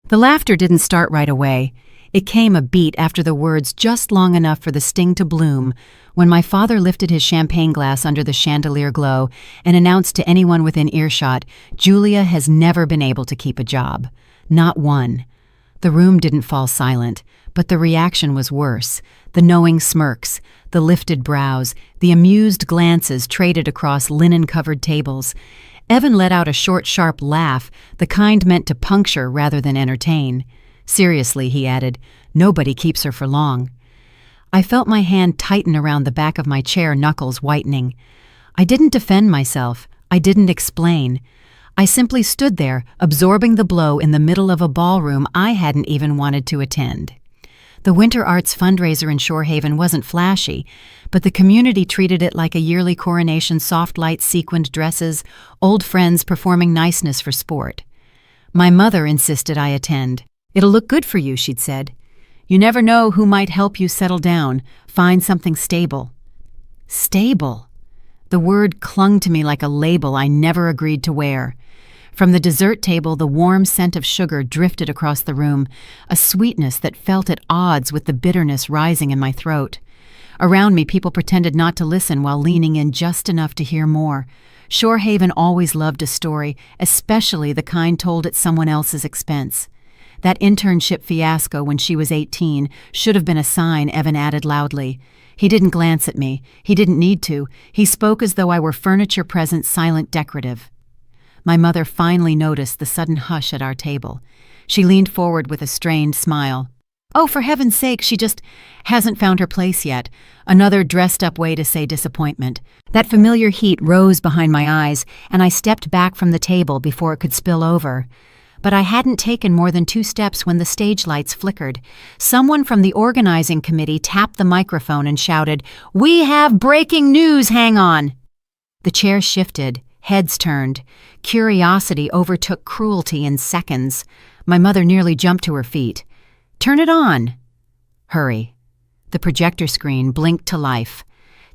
The laughter didn't start right away. It came a beat after the words, just long enough for the sting to bloom, when my father lifted his champagne glass under the chandelier glow and announced to anyone within earshot, "Julia has never been able to keep a job. Not one." The room didn't fall silent, but the reaction was worse. The knowing smirks, the lifted brows, the amused glances traded across linen-covered tables. Evan let out a short, sharp laugh, the kind meant to puncture rather than entertain. "Seriously," he added, "nobody keeps her for long." I felt my hand tighten around the back of my chair, knuckles whitening. I didn't defend myself. I didn't explain. I simply stood there, absorbing the blow in the middle of a ballroom I hadn't even wanted to attend. The Winter Arts fundraiser in Shorehaven wasn't flashy, but the community treated it like a yearly coronation, soft light sequined dresses, old friends performing niceness for sport. My mother insisted I attend. "It'll look good for you," she'd said. "You never know who might help you settle down, find something stable." Stable. The word clung to me like a label I never agreed to wear. From the dessert table, the warm scent of sugar drifted across the room, a sweetness that felt at odds with the bitterness rising in my throat. Around me, people pretended not to listen while leaning in just enough to hear more. Shorehaven always loved a story, especially the kind told at someone else's expense. That internship fiasco when she was 18 should have been a sign, Evan added loudly. He didn't glance at me. He didn't need to. He spoke as though I were furniture present, silent, decorative. My mother finally noticed the sudden hush at our table. She leaned forward with a strained smile. "Oh, for heaven's sake, she just hasn't found her place yet." Another dressed-up way to say disappointment. That familiar heat rose behind my eyes, and I stepped back from the table before it could spill over. But I hadn't taken more than 2 steps when the stage lights flickered. Someone from the organizing committee tapped the microphone and shouted, "We have breaking news, hang on!" The chairs shifted, heads turned. Curiosity overtook cruelty in seconds. My mother nearly jumped to her feet. "Turn it on!" "Hurry." The projector screen blinked to life.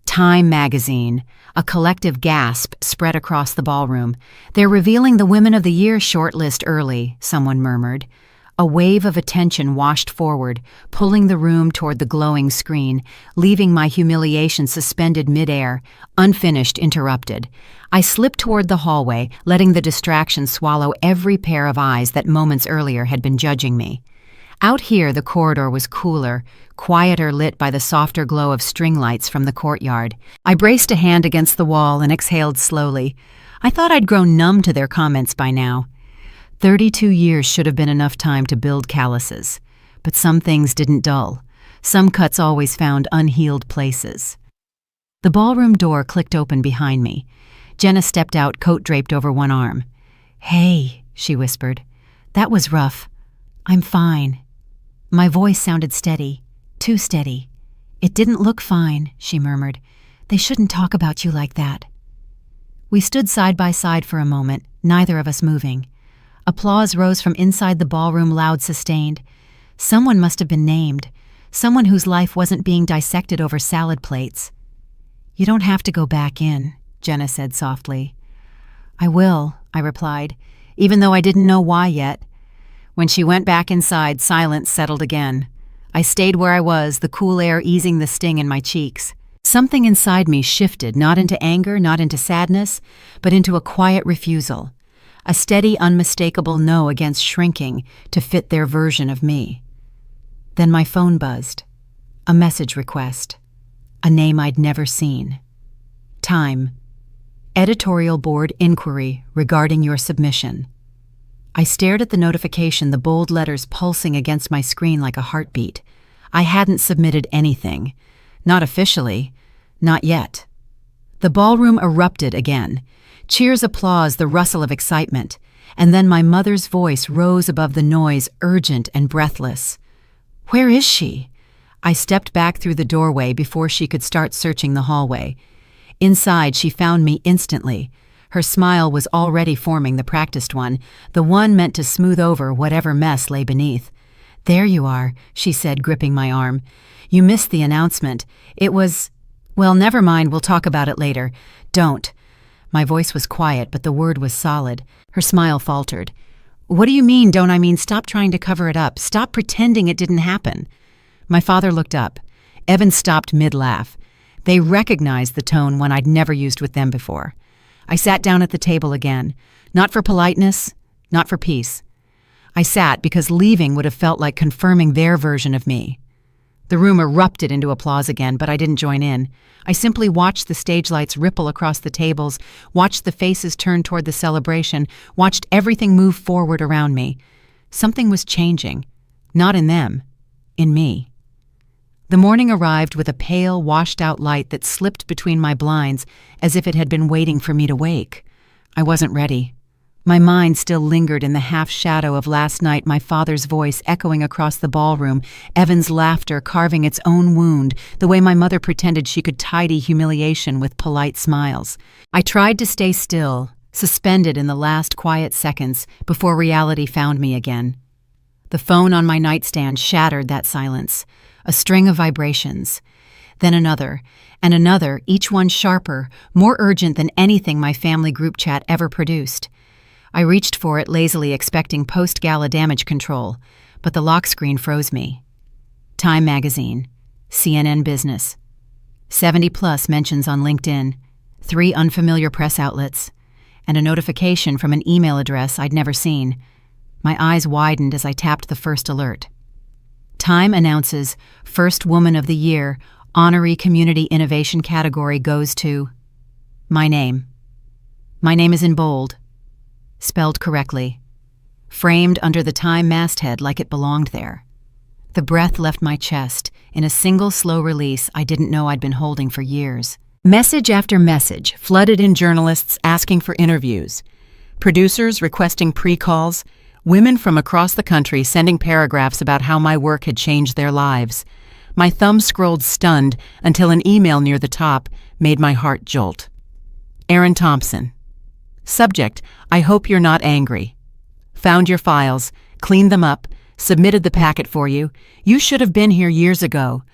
Time magazine. A collective gasp spread across the ballroom. "They're revealing the Women of the Year shortlist early," someone murmured. A wave of attention washed forward, pulling the room toward the glowing screen, leaving my humiliation suspended midair, unfinished, interrupted. I slipped toward the hallway, letting the distraction swallow every pair of eyes that moments earlier had been judging me. Out here, the corridor was cooler, quieter, lit by the softer glow of string lights from the courtyard. I braced a hand against the wall and exhaled slowly. I thought I'd grown numb to their comments by now. 32 years should have been enough time to build calluses. But some things didn't dull. Some cuts always found unhealed places. The ballroom door clicked open behind me. Jenna stepped out, coat draped over one arm. "Hey," she whispered. "That was rough. I'm fine." My voice sounded steady, too steady. "It didn't look fine," she murmured. "They shouldn't talk about you like that." We stood side by side for a moment, neither of us moving. Applause rose from inside the ballroom, loud, sustained. Someone must have been named, someone whose life wasn't being dissected over salad plates. "You don't have to go back in," Jenna said softly. "I will," I replied, even though I didn't know why yet. When she went back inside, silence settled again. I stayed where I was, the cool air easing the sting in my cheeks. Something inside me shifted, not into anger, not into sadness, but into a quiet refusal. A steady, unmistakable no against shrinking to fit their version of me. Then my phone buzzed. A message request. A name I'd never seen. Time. Editorial board inquiry regarding your submission. I stared at the notification, the bold letters pulsing against my screen like a heartbeat. I hadn't submitted anything. Not officially. Not yet. The ballroom erupted again. Cheers, applause, the rustle of excitement. And then my mother's voice rose above the noise, urgent and breathless. "Where is she?" I stepped back through the doorway before she could start searching the hallway. Inside, she found me instantly. Her smile was already forming, the practiced one, the one meant to smooth over whatever mess lay beneath. "There you are," she said, gripping my arm. "You missed the announcement. It was... Well, never mind, we'll talk about it later. Don't." My voice was quiet, but the word was solid. Her smile faltered. What do you mean, don't I mean? Stop trying to cover it up. Stop pretending it didn't happen. My father looked up. Evan stopped mid-laugh. They recognized the tone one I'd never used with them before. I sat down at the table again. Not for politeness, not for peace. I sat because leaving would have felt like confirming their version of me. The room erupted into applause again, but I didn't join in. I simply watched the stage lights ripple across the tables, watched the faces turn toward the celebration, watched everything move forward around me. Something was changing. Not in them. In me. The morning arrived with a pale, washed-out light that slipped between my blinds as if it had been waiting for me to wake. I wasn't ready. My mind still lingered in the half-shadow of last night, my father's voice echoing across the ballroom, Evan's laughter carving its own wound, the way my mother pretended she could tidy humiliation with polite smiles. I tried to stay still, suspended in the last quiet seconds before reality found me again. The phone on my nightstand shattered that silence. A string of vibrations. Then another, and another, each one sharper, more urgent than anything my family group chat ever produced. I reached for it lazily, expecting post-gala damage control, but the lock screen froze me. Time magazine, CNN Business, 70+ mentions on LinkedIn, 3 unfamiliar press outlets, and a notification from an email address I'd never seen. My eyes widened as I tapped the first alert. Time announces First Woman of the Year, Honorary Community Innovation category goes to my name. My name is in bold. Spelled correctly, framed under the Time masthead like it belonged there. The breath left my chest in a single slow release I didn't know I'd been holding for years. Message after message flooded in, journalists asking for interviews, producers requesting pre-calls, women from across the country sending paragraphs about how my work had changed their lives. My thumb scrolled stunned until an email near the top made my heart jolt. Aaron Thompson. Subject, I hope you're not angry. Found your files, cleaned them up, submitted the packet for you. You should have been here years ago.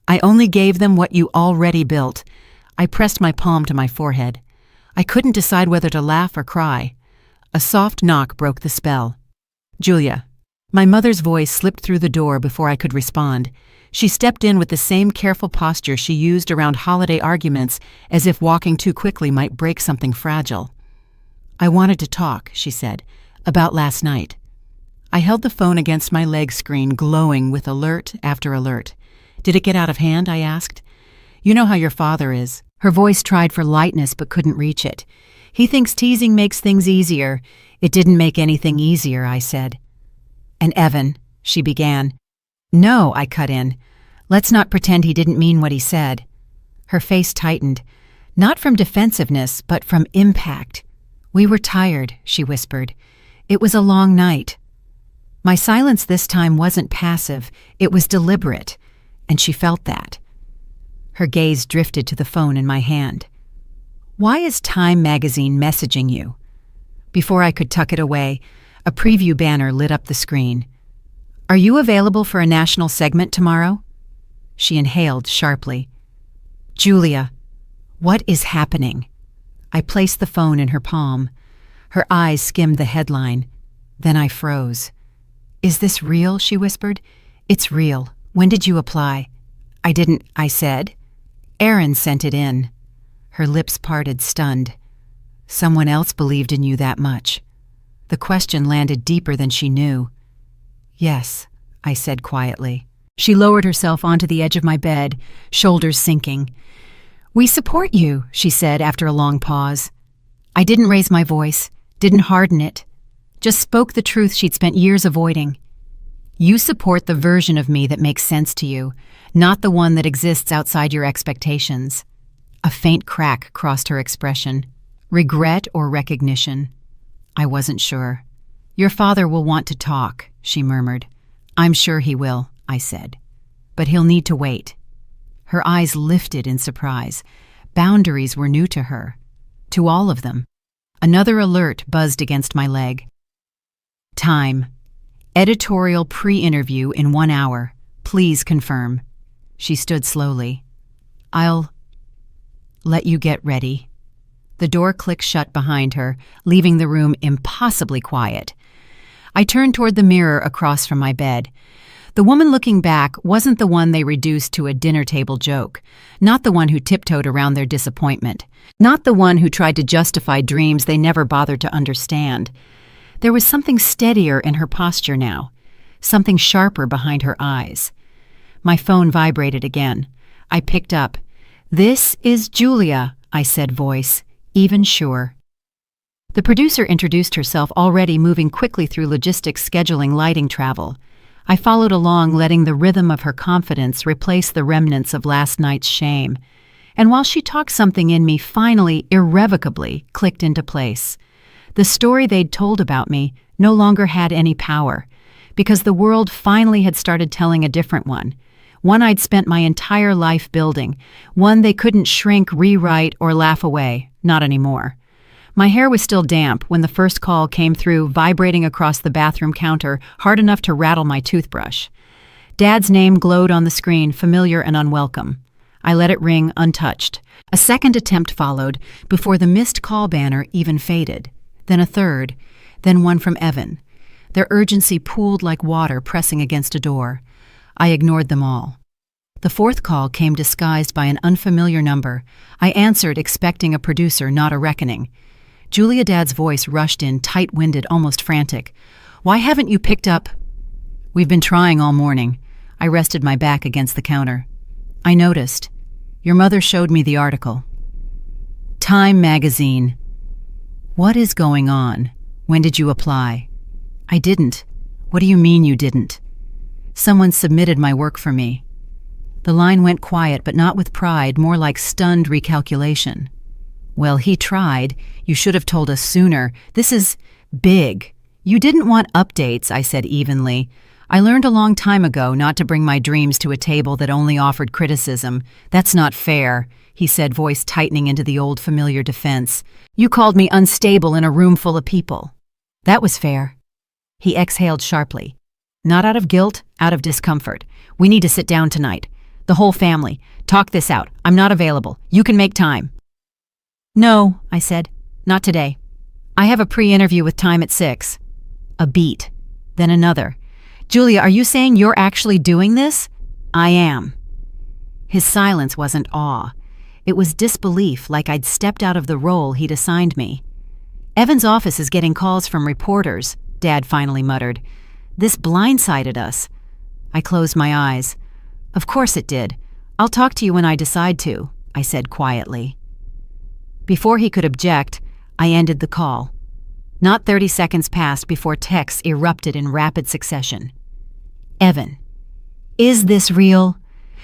I only gave them what you already built. I pressed my palm to my forehead. I couldn't decide whether to laugh or cry. A soft knock broke the spell. Julia. My mother's voice slipped through the door before I could respond. She stepped in with the same careful posture she used around holiday arguments, as if walking too quickly might break something fragile. I wanted to talk, she said, about last night. I held the phone against my leg screen, glowing with alert after alert. Did it get out of hand? I asked. You know how your father is. Her voice tried for lightness but couldn't reach it. He thinks teasing makes things easier. It didn't make anything easier, I said. And Evan, she began. No, I cut in. Let's not pretend he didn't mean what he said. Her face tightened, not from defensiveness, but from impact. We were tired, she whispered. It was a long night. My silence this time wasn't passive, it was deliberate, and she felt that. Her gaze drifted to the phone in my hand. Why is Time magazine messaging you? Before I could tuck it away, a preview banner lit up the screen. Are you available for a national segment tomorrow? She inhaled sharply. Julia, what is happening? I placed the phone in her palm. Her eyes skimmed the headline. Then I froze. Is this real? She whispered. It's real. When did you apply? I didn't, I said. Aaron sent it in. Her lips parted, stunned. Someone else believed in you that much. The question landed deeper than she knew. Yes, I said quietly. She lowered herself onto the edge of my bed, shoulders sinking. We support you, she said after a long pause. I didn't raise my voice, didn't harden it, just spoke the truth she'd spent years avoiding. You support the version of me that makes sense to you, not the one that exists outside your expectations. A faint crack crossed her expression. Regret or recognition? I wasn't sure. Your father will want to talk, she murmured. I'm sure he will, I said. But he'll need to wait. Her eyes lifted in surprise. Boundaries were new to her. To all of them. Another alert buzzed against my leg. Time. Editorial pre-interview in 1 hour. Please confirm. She stood slowly. I'll let you get ready. The door clicked shut behind her, leaving the room impossibly quiet. I turned toward the mirror across from my bed. The woman looking back wasn't the one they reduced to a dinner table joke, not the one who tiptoed around their disappointment, not the one who tried to justify dreams they never bothered to understand. There was something steadier in her posture now, something sharper behind her eyes. My phone vibrated again. I picked up. "This is Julia," I said, voice even sure. The producer introduced herself, already moving quickly through logistics, scheduling, lighting, travel. I followed along, letting the rhythm of her confidence replace the remnants of last night's shame. And while she talked, something in me finally, irrevocably, clicked into place. The story they'd told about me no longer had any power, because the world finally had started telling a different one I'd spent my entire life building, one they couldn't shrink, rewrite, or laugh away. Not anymore. My hair was still damp when the first call came through, vibrating across the bathroom counter, hard enough to rattle my toothbrush. Dad's name glowed on the screen, familiar and unwelcome. I let it ring untouched. A second attempt followed, before the missed call banner even faded. Then a third, then one from Evan. Their urgency pooled like water pressing against a door. I ignored them all. The fourth call came disguised by an unfamiliar number. I answered, expecting a producer, not a reckoning. Julia, Dad's voice rushed in, tight-winded, almost frantic. "Why haven't you picked up?" "We've been trying all morning." I rested my back against the counter. "I noticed. Your mother showed me the article." Time magazine. "What is going on? When did you apply?" "I didn't." "What do you mean you didn't?" "Someone submitted my work for me." The line went quiet, but not with pride, more like stunned recalculation. "Well, he tried. You should have told us sooner. This is big." "You didn't want updates," I said evenly. "I learned a long time ago not to bring my dreams to a table that only offered criticism. That's not fair," he said, voice tightening into the old familiar defense. "You called me unstable in a room full of people." "That was fair." He exhaled sharply. "Not out of guilt, out of discomfort. We need to sit down tonight. The whole family. Talk this out. I'm not available. You can make time." "No," I said. "Not today. I have a pre-interview with Time at 6. A beat. Then another. "Julia, are you saying you're actually doing this?" "I am." His silence wasn't awe. It was disbelief, like I'd stepped out of the role he'd assigned me. "Evan's office is getting calls from reporters," Dad finally muttered. "This blindsided us." I closed my eyes. "Of course it did. I'll talk to you when I decide to," I said quietly. Before he could object, I ended the call. Not 30 seconds passed before texts erupted in rapid succession. "Evan, is this real?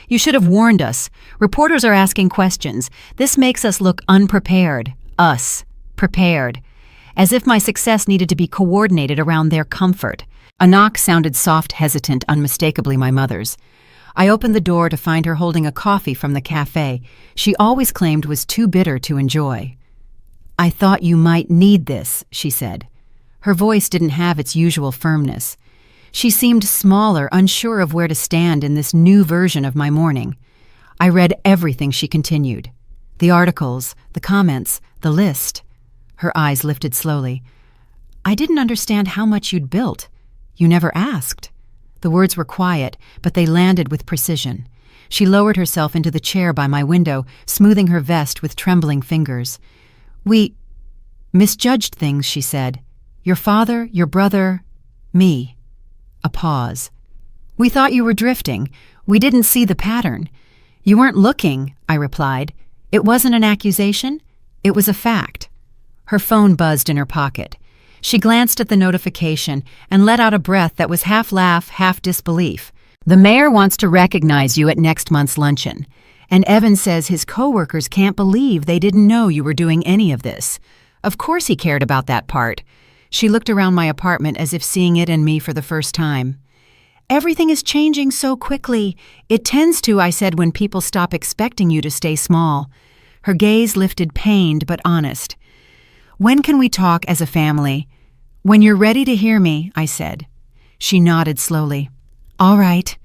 You should have warned us. Reporters are asking questions. This makes us look unprepared. Us. Prepared. As if my success needed to be coordinated around their comfort." A knock sounded soft, hesitant, unmistakably my mother's. I opened the door to find her holding a coffee from the cafe she always claimed was too bitter to enjoy. "I thought you might need this," she said. Her voice didn't have its usual firmness. She seemed smaller, unsure of where to stand in this new version of my morning. I read everything, she continued. The articles, the comments, the list. Her eyes lifted slowly. "I didn't understand how much you'd built. You never asked." The words were quiet, but they landed with precision. She lowered herself into the chair by my window, smoothing her vest with trembling fingers. "We misjudged things," she said. "Your father, your brother, me." A pause. "We thought you were drifting. We didn't see the pattern." "You weren't looking," I replied. "It wasn't an accusation. It was a fact." Her phone buzzed in her pocket. She glanced at the notification and let out a breath that was half laugh, half disbelief. "The mayor wants to recognize you at next month's luncheon. And Evan says his coworkers can't believe they didn't know you were doing any of this. Of course he cared about that part." She looked around my apartment as if seeing it and me for the first time. "Everything is changing so quickly. It tends to," I said, "when people stop expecting you to stay small." Her gaze lifted, pained but honest. "When can we talk as a family?" "When you're ready to hear me," I said. She nodded slowly. "All right."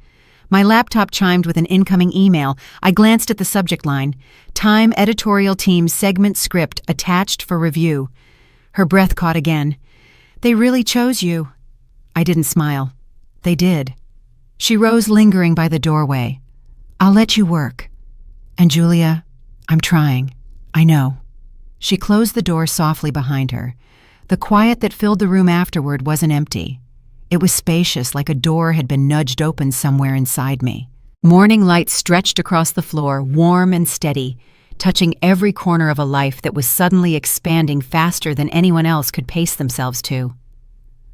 My laptop chimed with an incoming email. I glanced at the subject line. "Time editorial team segment script attached for review." Her breath caught again. "They really chose you." I didn't smile. They did. She rose, lingering by the doorway. I'll let you work. And Julia, I'm trying. I know. She closed the door softly behind her. The quiet that filled the room afterward wasn't empty. It was spacious, like a door had been nudged open somewhere inside me. Morning light stretched across the floor, warm and steady, touching every corner of a life that was suddenly expanding faster than anyone else could pace themselves to.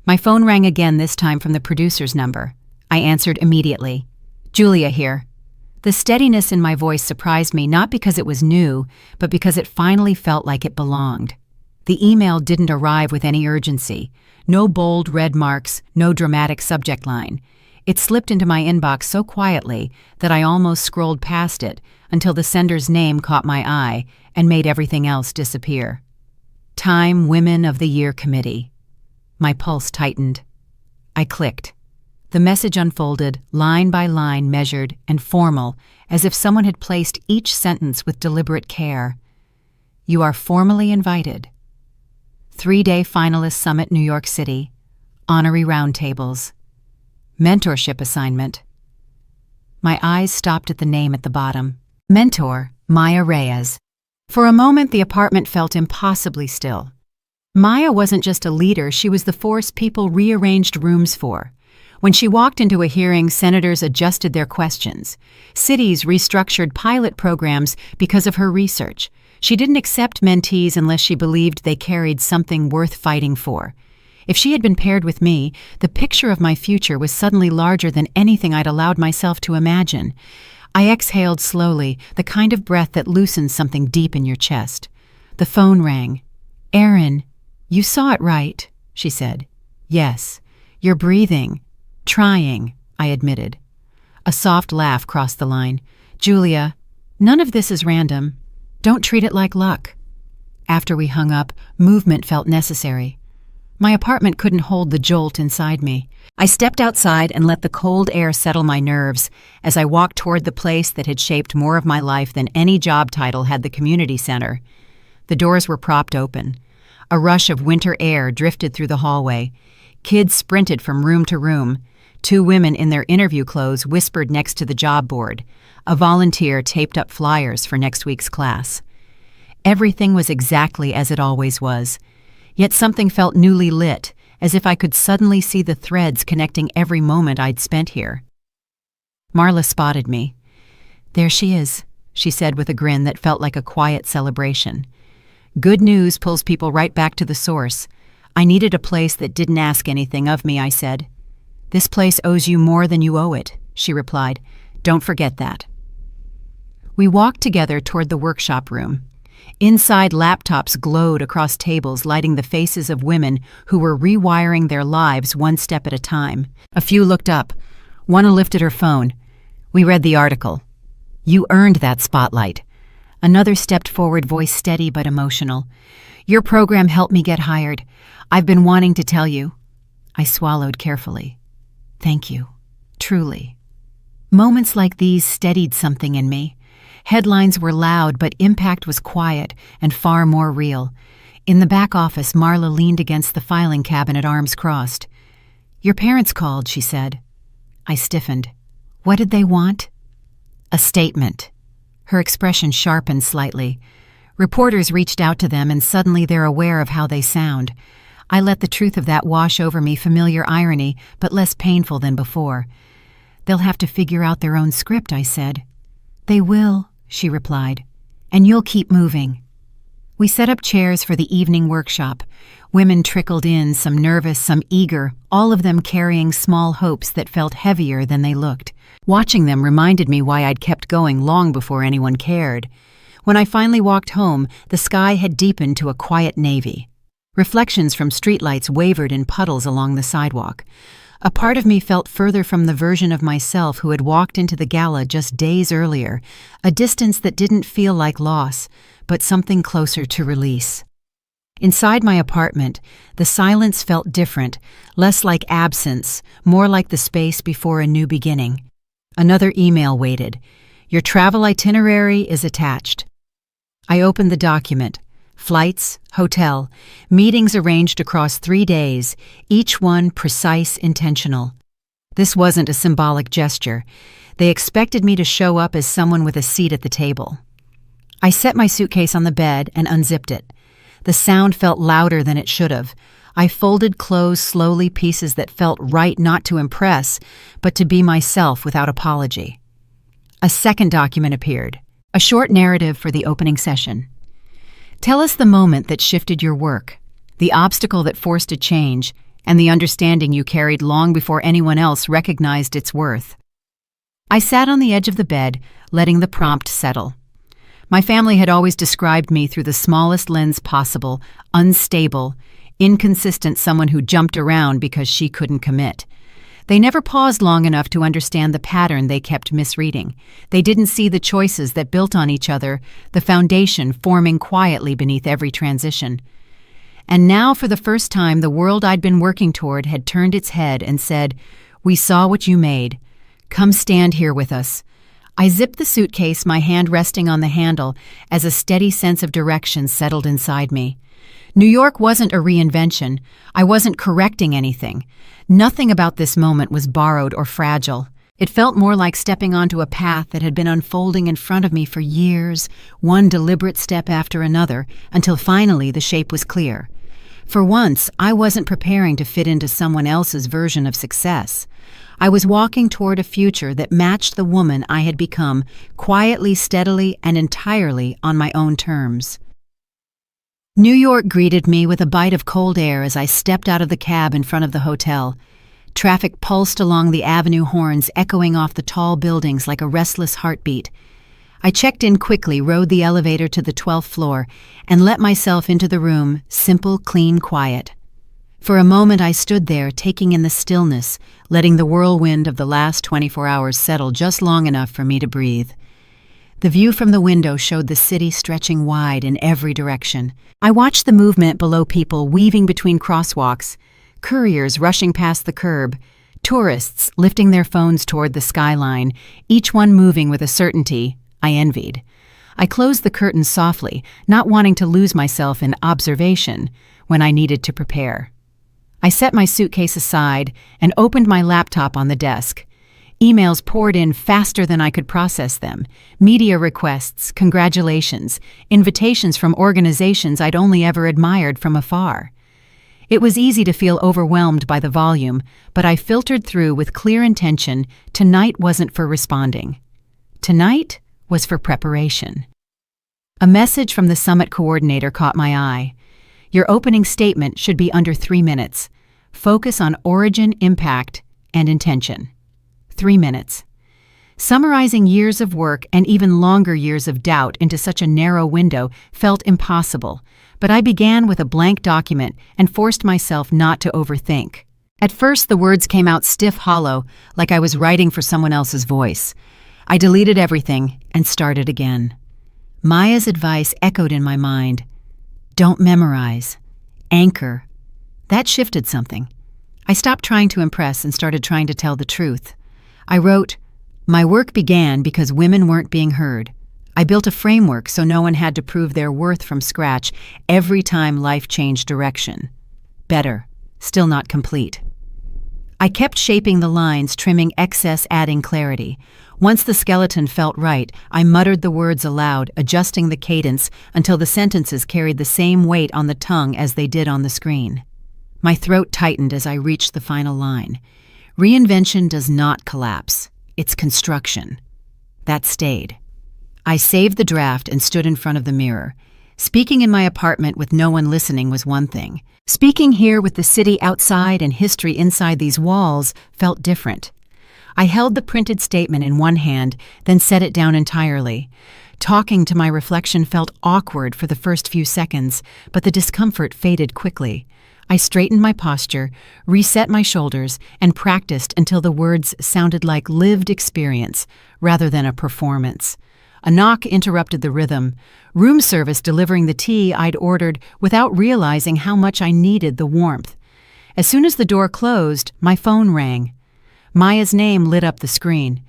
My phone rang again, this time from the producer's number. I answered immediately. Julia here. The steadiness in my voice surprised me, not because it was new, but because it finally felt like it belonged. The email didn't arrive with any urgency. No bold red marks, no dramatic subject line. It slipped into my inbox so quietly that I almost scrolled past it until the sender's name caught my eye and made everything else disappear. Time Women of the Year Committee. My pulse tightened. I clicked. The message unfolded, line by line, measured and formal, as if someone had placed each sentence with deliberate care. You are formally invited. 3-day finalist summit, New York City. Honorary roundtables. Mentorship assignment. My eyes stopped at the name at the bottom. Mentor, Maya Reyes. For a moment, the apartment felt impossibly still. Maya wasn't just a leader, she was the force people rearranged rooms for. When she walked into a hearing, senators adjusted their questions. Cities restructured pilot programs because of her research. She didn't accept mentees unless she believed they carried something worth fighting for. If she had been paired with me, the picture of my future was suddenly larger than anything I'd allowed myself to imagine. I exhaled slowly, the kind of breath that loosens something deep in your chest. The phone rang. Erin, you saw it right, she said. Yes, you're breathing. Trying, I admitted. A soft laugh crossed the line. Julia, none of this is random. Don't treat it like luck. After we hung up, movement felt necessary. My apartment couldn't hold the jolt inside me. I stepped outside and let the cold air settle my nerves as I walked toward the place that had shaped more of my life than any job title had the community center. The doors were propped open. A rush of winter air drifted through the hallway. Kids sprinted from room to room. 2 women in their interview clothes whispered next to the job board. A volunteer taped up flyers for next week's class. Everything was exactly as it always was. Yet something felt newly lit, as if I could suddenly see the threads connecting every moment I'd spent here. Marla spotted me. There she is, she said with a grin that felt like a quiet celebration. Good news pulls people right back to the source. I needed a place that didn't ask anything of me, I said. This place owes you more than you owe it, she replied. Don't forget that. We walked together toward the workshop room. Inside, laptops glowed across tables, lighting the faces of women who were rewiring their lives one step at a time. A few looked up. One lifted her phone. We read the article. You earned that spotlight. Another stepped forward, voice steady but emotional. Your program helped me get hired. I've been wanting to tell you. I swallowed carefully. Thank you. Truly. Moments like these steadied something in me. Headlines were loud, but impact was quiet and far more real. In the back office, Marla leaned against the filing cabinet, arms crossed. Your parents called, she said. I stiffened. What did they want? A statement. Her expression sharpened slightly. Reporters reached out to them, and suddenly they're aware of how they sound. I let the truth of that wash over me, familiar irony, but less painful than before. They'll have to figure out their own script, I said. They will, she replied, and you'll keep moving. We set up chairs for the evening workshop. Women trickled in, some nervous, some eager, all of them carrying small hopes that felt heavier than they looked. Watching them reminded me why I'd kept going long before anyone cared. When I finally walked home, the sky had deepened to a quiet navy. Reflections from streetlights wavered in puddles along the sidewalk. A part of me felt further from the version of myself who had walked into the gala just days earlier, a distance that didn't feel like loss, but something closer to release. Inside my apartment, the silence felt different, less like absence, more like the space before a new beginning. Another email waited. Your travel itinerary is attached. I opened the document. Flights, hotel, meetings arranged across 3 days, each one precise, intentional. This wasn't a symbolic gesture. They expected me to show up as someone with a seat at the table. I set my suitcase on the bed and unzipped it. The sound felt louder than it should have. I folded close slowly, pieces that felt right not to impress, but to be myself without apology. A second document appeared, a short narrative for the opening session. Tell us the moment that shifted your work, the obstacle that forced a change, and the understanding you carried long before anyone else recognized its worth. I sat on the edge of the bed, letting the prompt settle. My family had always described me through the smallest lens possible: unstable, inconsistent, someone who jumped around because she couldn't commit. They never paused long enough to understand the pattern they kept misreading. They didn't see the choices that built on each other, the foundation forming quietly beneath every transition. And now, for the first time, the world I'd been working toward had turned its head and said, "We saw what you made. Come stand here with us." I zipped the suitcase, my hand resting on the handle, as a steady sense of direction settled inside me. New York wasn't a reinvention. I wasn't correcting anything. Nothing about this moment was borrowed or fragile. It felt more like stepping onto a path that had been unfolding in front of me for years, one deliberate step after another, until finally the shape was clear. For once, I wasn't preparing to fit into someone else's version of success. I was walking toward a future that matched the woman I had become, quietly, steadily, and entirely on my own terms. New York greeted me with a bite of cold air as I stepped out of the cab in front of the hotel. Traffic pulsed along the avenue, horns echoing off the tall buildings like a restless heartbeat. I checked in quickly, rode the elevator to the 12th floor, and let myself into the room, simple, clean, quiet. For a moment I stood there, taking in the stillness, letting the whirlwind of the last 24 hours settle just long enough for me to breathe. The view from the window showed the city stretching wide in every direction. I watched the movement below, people weaving between crosswalks, couriers rushing past the curb, tourists lifting their phones toward the skyline, each one moving with a certainty I envied. I closed the curtains softly, not wanting to lose myself in observation when I needed to prepare. I set my suitcase aside and opened my laptop on the desk. Emails poured in faster than I could process them. Media requests, congratulations, invitations from organizations I'd only ever admired from afar. It was easy to feel overwhelmed by the volume, but I filtered through with clear intention. Tonight wasn't for responding. Tonight was for preparation. A message from the summit coordinator caught my eye. Your opening statement should be under 3 minutes. Focus on origin, impact, and intention. 3 minutes. Summarizing years of work and even longer years of doubt into such a narrow window felt impossible, but I began with a blank document and forced myself not to overthink. At first, the words came out stiff, hollow, like I was writing for someone else's voice. I deleted everything and started again. Maya's advice echoed in my mind. Don't memorize. Anchor. That shifted something. I stopped trying to impress and started trying to tell the truth. I wrote, "My work began because women weren't being heard. I built a framework so no one had to prove their worth from scratch every time life changed direction. Better, still not complete." I kept shaping the lines, trimming excess, adding clarity. Once the skeleton felt right, I muttered the words aloud, adjusting the cadence until the sentences carried the same weight on the tongue as they did on the screen. My throat tightened as I reached the final line. Reinvention does not collapse. It's construction. That stayed. I saved the draft and stood in front of the mirror. Speaking in my apartment with no one listening was one thing. Speaking here with the city outside and history inside these walls felt different. I held the printed statement in one hand, then set it down entirely. Talking to my reflection felt awkward for the first few seconds, but the discomfort faded quickly. I straightened my posture, reset my shoulders, and practiced until the words sounded like lived experience rather than a performance. A knock interrupted the rhythm. Room service delivering the tea I'd ordered without realizing how much I needed the warmth. As soon as the door closed, my phone rang. Maya's name lit up the screen.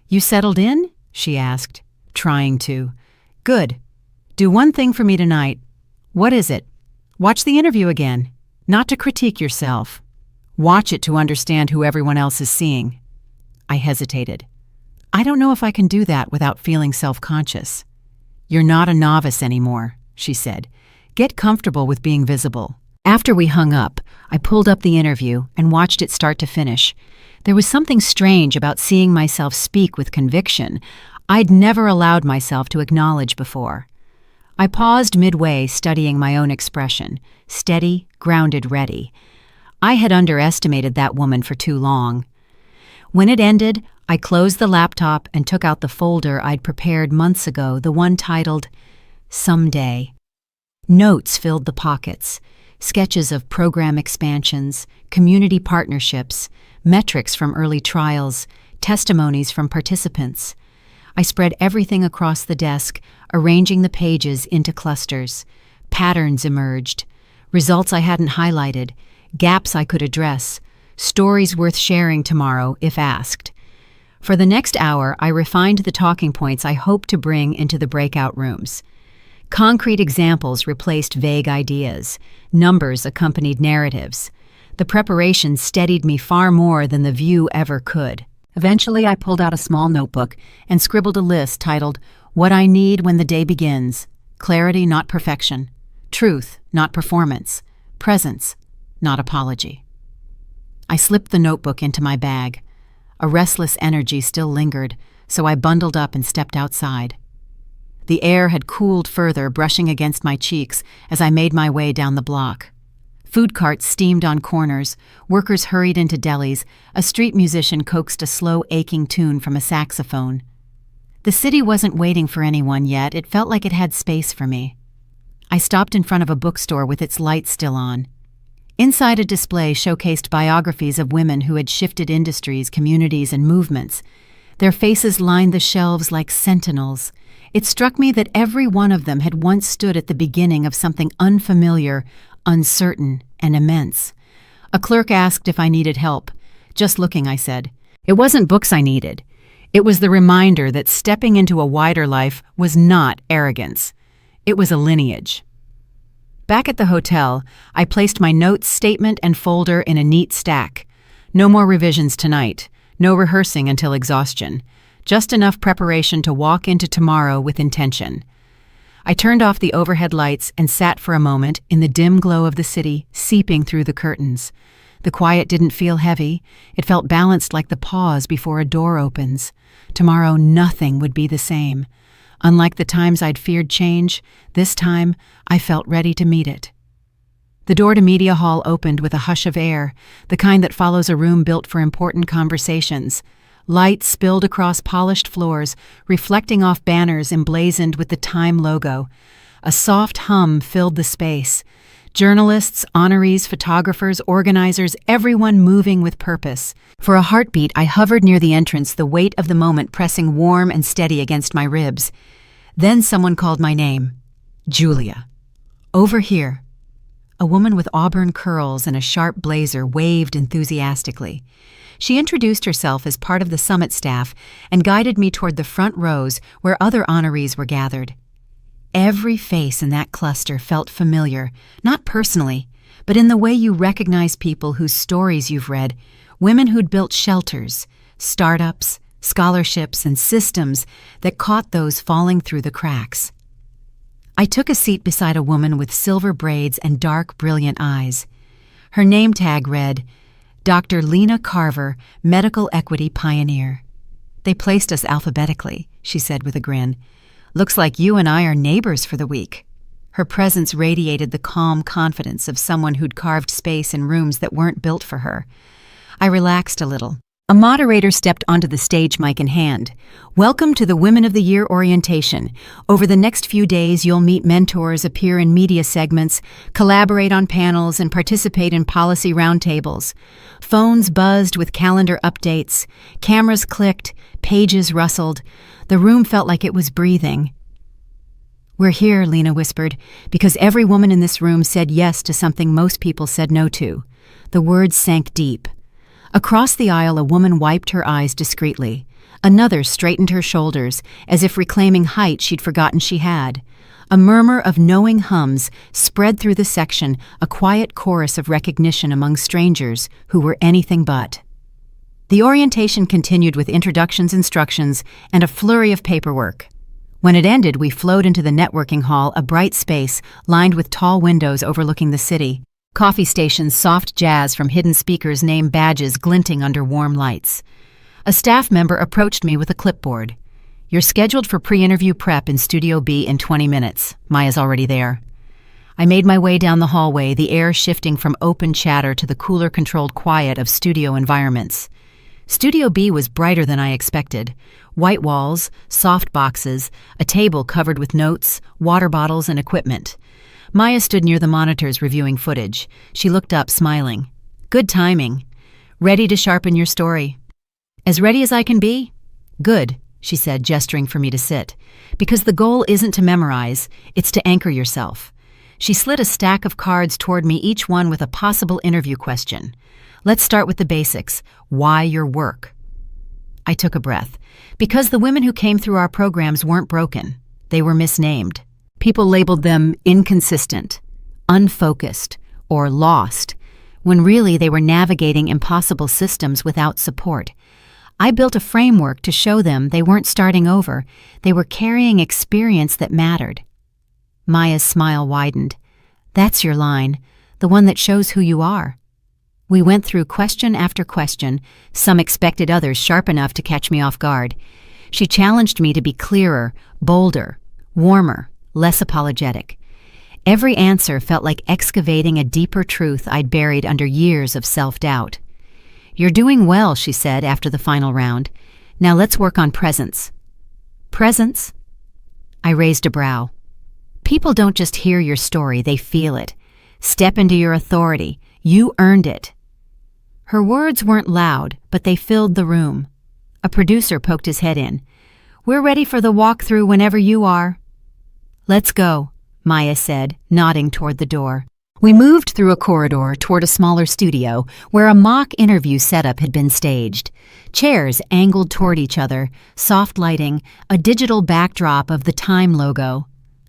"You settled in?" she asked, trying to. "Good. Do one thing for me tonight. What is it? Watch the interview again. Not to critique yourself. Watch it to understand who everyone else is seeing. I hesitated. I don't know if I can do that without feeling self-conscious. You're not a novice anymore, she said. Get comfortable with being visible. After we hung up, I pulled up the interview and watched it start to finish. There was something strange about seeing myself speak with conviction I'd never allowed myself to acknowledge before. I paused midway, studying my own expression, steady, grounded, ready. I had underestimated that woman for too long. When it ended, I closed the laptop and took out the folder I'd prepared months ago, the one titled, Someday. Notes filled the pockets, sketches of program expansions, community partnerships, metrics from early trials, testimonies from participants. I spread everything across the desk, arranging the pages into clusters. Patterns emerged, results I hadn't highlighted, gaps I could address, stories worth sharing tomorrow if asked. For the next hour, I refined the talking points I hoped to bring into the breakout rooms. Concrete examples replaced vague ideas. Numbers accompanied narratives. The preparation steadied me far more than the view ever could. Eventually, I pulled out a small notebook and scribbled a list titled, What I Need When the Day Begins. Clarity, not perfection. Truth, not performance. Presence, not apology. I slipped the notebook into my bag. A restless energy still lingered, so I bundled up and stepped outside. The air had cooled further, brushing against my cheeks as I made my way down the block. Food carts steamed on corners, workers hurried into delis, a street musician coaxed a slow, aching tune from a saxophone. The city wasn't waiting for anyone yet, it felt like it had space for me. I stopped in front of a bookstore with its lights still on. Inside, a display showcased biographies of women who had shifted industries, communities, and movements. Their faces lined the shelves like sentinels. It struck me that every one of them had once stood at the beginning of something unfamiliar, uncertain, and immense. A clerk asked if I needed help. Just looking, I said. It wasn't books I needed. It was the reminder that stepping into a wider life was not arrogance. It was a lineage. Back at the hotel, I placed my notes, statement, and folder in a neat stack. No more revisions tonight. No rehearsing until exhaustion. Just enough preparation to walk into tomorrow with intention. I turned off the overhead lights and sat for a moment in the dim glow of the city seeping through the curtains. The quiet didn't feel heavy. It felt balanced like the pause before a door opens. Tomorrow nothing would be the same. Unlike the times I'd feared change, this time I felt ready to meet it. The door to Media Hall opened with a hush of air, the kind that follows a room built for important conversations. Light spilled across polished floors, reflecting off banners emblazoned with the Time logo. A soft hum filled the space. Journalists, honorees, photographers, organizers, everyone moving with purpose. For a heartbeat, I hovered near the entrance, the weight of the moment pressing warm and steady against my ribs. Then someone called my name. Julia. Over here. A woman with auburn curls and a sharp blazer waved enthusiastically. She introduced herself as part of the summit staff and guided me toward the front rows where other honorees were gathered. Every face in that cluster felt familiar, not personally, but in the way you recognize people whose stories you've read, women who'd built shelters, startups, scholarships, and systems that caught those falling through the cracks. I took a seat beside a woman with silver braids and dark, brilliant eyes. Her name tag read, Dr. Lena Carver, Medical Equity Pioneer. They placed us alphabetically, she said with a grin. Looks like you and I are neighbors for the week. Her presence radiated the calm confidence of someone who'd carved space in rooms that weren't built for her. I relaxed a little. A moderator stepped onto the stage, mic in hand. Welcome to the Women of the Year orientation. Over the next few days, you'll meet mentors, appear in media segments, collaborate on panels, and participate in policy roundtables. Phones buzzed with calendar updates. Cameras clicked. Pages rustled. The room felt like it was breathing. We're here, Lena whispered, because every woman in this room said yes to something most people said no to. The words sank deep. Across the aisle, a woman wiped her eyes discreetly. Another straightened her shoulders, as if reclaiming height she'd forgotten she had. A murmur of knowing hums spread through the section, a quiet chorus of recognition among strangers who were anything but. The orientation continued with introductions, instructions, and a flurry of paperwork. When it ended, we flowed into the networking hall, a bright space lined with tall windows overlooking the city. Coffee stations, soft jazz from hidden speakers, name badges glinting under warm lights. A staff member approached me with a clipboard. "You're scheduled for pre-interview prep in Studio B in 20 minutes. Maya's already there." I made my way down the hallway, the air shifting from open chatter to the cooler-controlled quiet of studio environments. Studio B was brighter than I expected. White walls, soft boxes, a table covered with notes, water bottles, and equipment. Maya stood near the monitors reviewing footage. She looked up, smiling. "Good timing. Ready to sharpen your story?" "As ready as I can be?" "Good," she said, gesturing for me to sit. "Because the goal isn't to memorize, it's to anchor yourself." She slid a stack of cards toward me, each one with a possible interview question. "Let's start with the basics. Why your work?" I took a breath. Because the women who came through our programs weren't broken. They were misnamed. People labeled them inconsistent, unfocused, or lost, when really they were navigating impossible systems without support. I built a framework to show them they weren't starting over. They were carrying experience that mattered. Maya's smile widened. "That's your line, the one that shows who you are." We went through question after question, some expected, others sharp enough to catch me off guard. She challenged me to be clearer, bolder, warmer, less apologetic. Every answer felt like excavating a deeper truth I'd buried under years of self-doubt. "You're doing well," she said after the final round. "Now let's work on presence." "Presence?" I raised a brow. "People don't just hear your story, they feel it. Step into your authority. You earned it." Her words weren't loud, but they filled the room. A producer poked his head in. "We're ready for the walkthrough whenever you are." "Let's go," Maya said, nodding toward the door. We moved through a corridor toward a smaller studio where a mock interview setup had been staged. Chairs angled toward each other, soft lighting, a digital backdrop of the Time logo.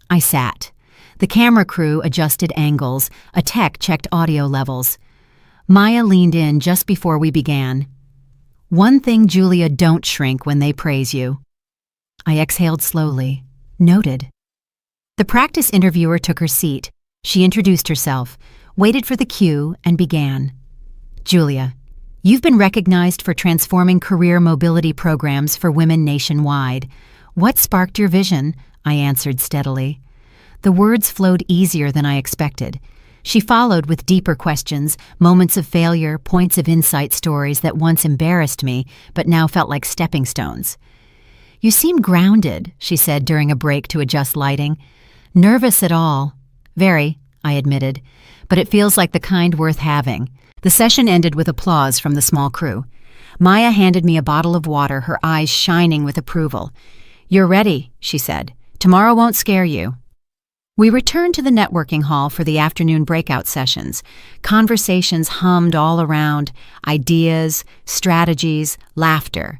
I sat. The camera crew adjusted angles, a tech checked audio levels. Maya leaned in just before we began. "One thing, Julia, don't shrink when they praise you." I exhaled slowly. Noted. The practice interviewer took her seat. She introduced herself, waited for the cue, and began. "Julia, you've been recognized for transforming career mobility programs for women nationwide. What sparked your vision?" I answered steadily. The words flowed easier than I expected. She followed with deeper questions, moments of failure, points of insight, stories that once embarrassed me but now felt like stepping stones. "You seem grounded," she said during a break to adjust lighting. "Nervous at all?" "Very," I admitted, "but it feels like the kind worth having." The session ended with applause from the small crew. Maya handed me a bottle of water, her eyes shining with approval. "You're ready," she said. "Tomorrow won't scare you." We returned to the networking hall for the afternoon breakout sessions. Conversations hummed all around, ideas, strategies, laughter.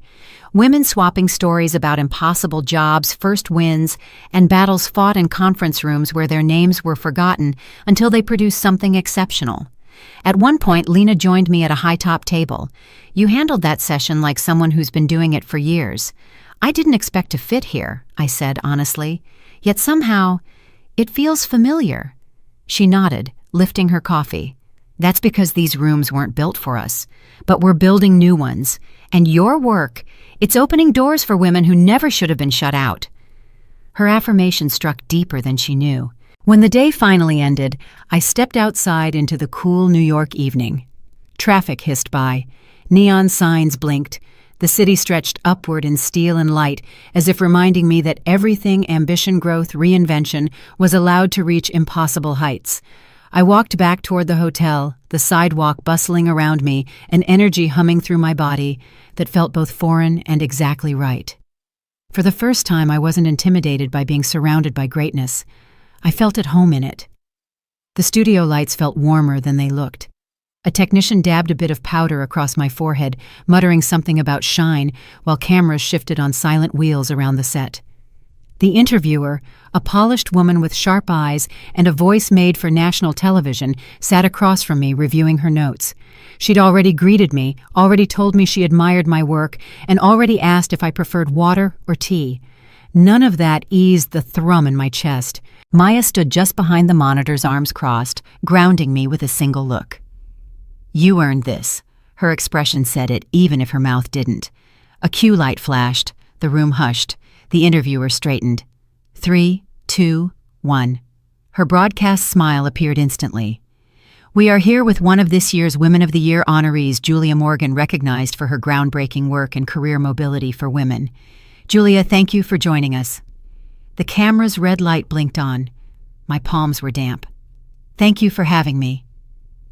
Women swapping stories about impossible jobs, first wins, and battles fought in conference rooms where their names were forgotten until they produced something exceptional. At one point, Lena joined me at a high-top table. "You handled that session like someone who's been doing it for years." "I didn't expect to fit here," I said honestly. "Yet somehow, it feels familiar." She nodded, lifting her coffee. "That's because these rooms weren't built for us. But we're building new ones. And your work, it's opening doors for women who never should have been shut out." Her affirmation struck deeper than she knew. When the day finally ended, I stepped outside into the cool New York evening. Traffic hissed by. Neon signs blinked. The city stretched upward in steel and light, as if reminding me that everything ambition, growth, reinvention was allowed to reach impossible heights. I walked back toward the hotel, the sidewalk bustling around me, an energy humming through my body that felt both foreign and exactly right. For the first time, I wasn't intimidated by being surrounded by greatness. I felt at home in it. The studio lights felt warmer than they looked. A technician dabbed a bit of powder across my forehead, muttering something about shine, while cameras shifted on silent wheels around the set. The interviewer, a polished woman with sharp eyes and a voice made for national television, sat across from me reviewing her notes. She'd already greeted me, already told me she admired my work, and already asked if I preferred water or tea. None of that eased the thrum in my chest. Maya stood just behind the monitor's arms crossed, grounding me with a single look. "You earned this." Her expression said it, even if her mouth didn't. A cue light flashed. The room hushed. The interviewer straightened. 3, 2, 1. Her broadcast smile appeared instantly. "We are here with one of this year's Women of the Year honorees, Julia Morgan, recognized for her groundbreaking work in career mobility for women. Julia, thank you for joining us." The camera's red light blinked on. My palms were damp. "Thank you for having me."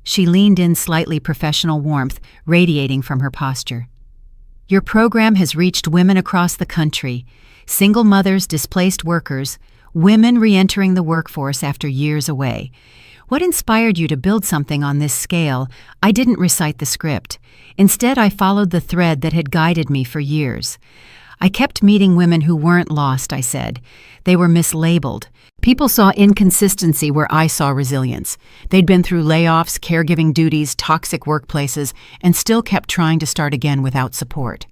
She leaned in, slightly professional warmth radiating from her posture. "Your program has reached women across the country, single mothers, displaced workers, women re-entering the workforce after years away. What inspired you to build something on this scale?" I didn't recite the script. Instead, I followed the thread that had guided me for years. "I kept meeting women who weren't lost," I said. "They were mislabeled. People saw inconsistency where I saw resilience. They'd been through layoffs, caregiving duties, toxic workplaces, and still kept trying to start again without support.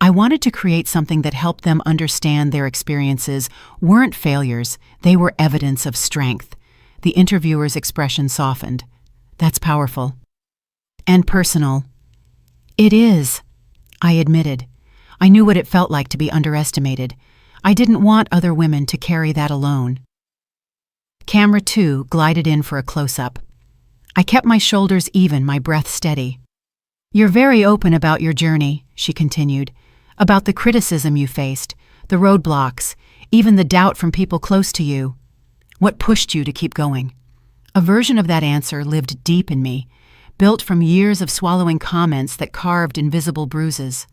I wanted to create something that helped them understand their experiences weren't failures, they were evidence of strength." The interviewer's expression softened. "That's powerful." "And personal." "It is," I admitted. I knew what it felt like to be underestimated. I didn't want other women to carry that alone. Camera 2 glided in for a close-up. I kept my shoulders even, my breath steady. "You're very open about your journey," she continued, "about the criticism you faced, the roadblocks, even the doubt from people close to you. What pushed you to keep going?" A version of that answer lived deep in me, built from years of swallowing comments that carved invisible bruises.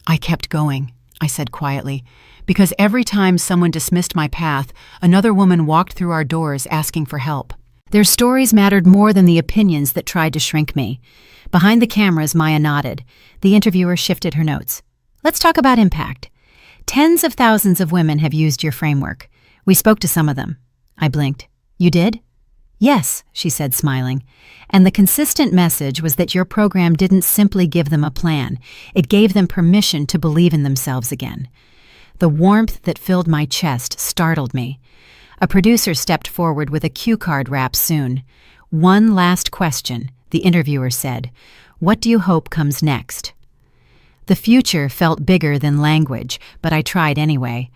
"I kept going," I said quietly, "because every time someone dismissed my path, another woman walked through our doors asking for help." Their stories mattered more than the opinions that tried to shrink me. Behind the cameras, Maya nodded. The interviewer shifted her notes. "Let's talk about impact. Tens of thousands of women have used your framework. We spoke to some of them." I blinked. "You did?" "Yes," she said, smiling. "And the consistent message was that your program didn't simply give them a plan. It gave them permission to believe in themselves again." The warmth that filled my chest startled me. A producer stepped forward with a cue card wrap soon. "One last question," the interviewer said. "What do you hope comes next?" The future felt bigger than language, but I tried anyway.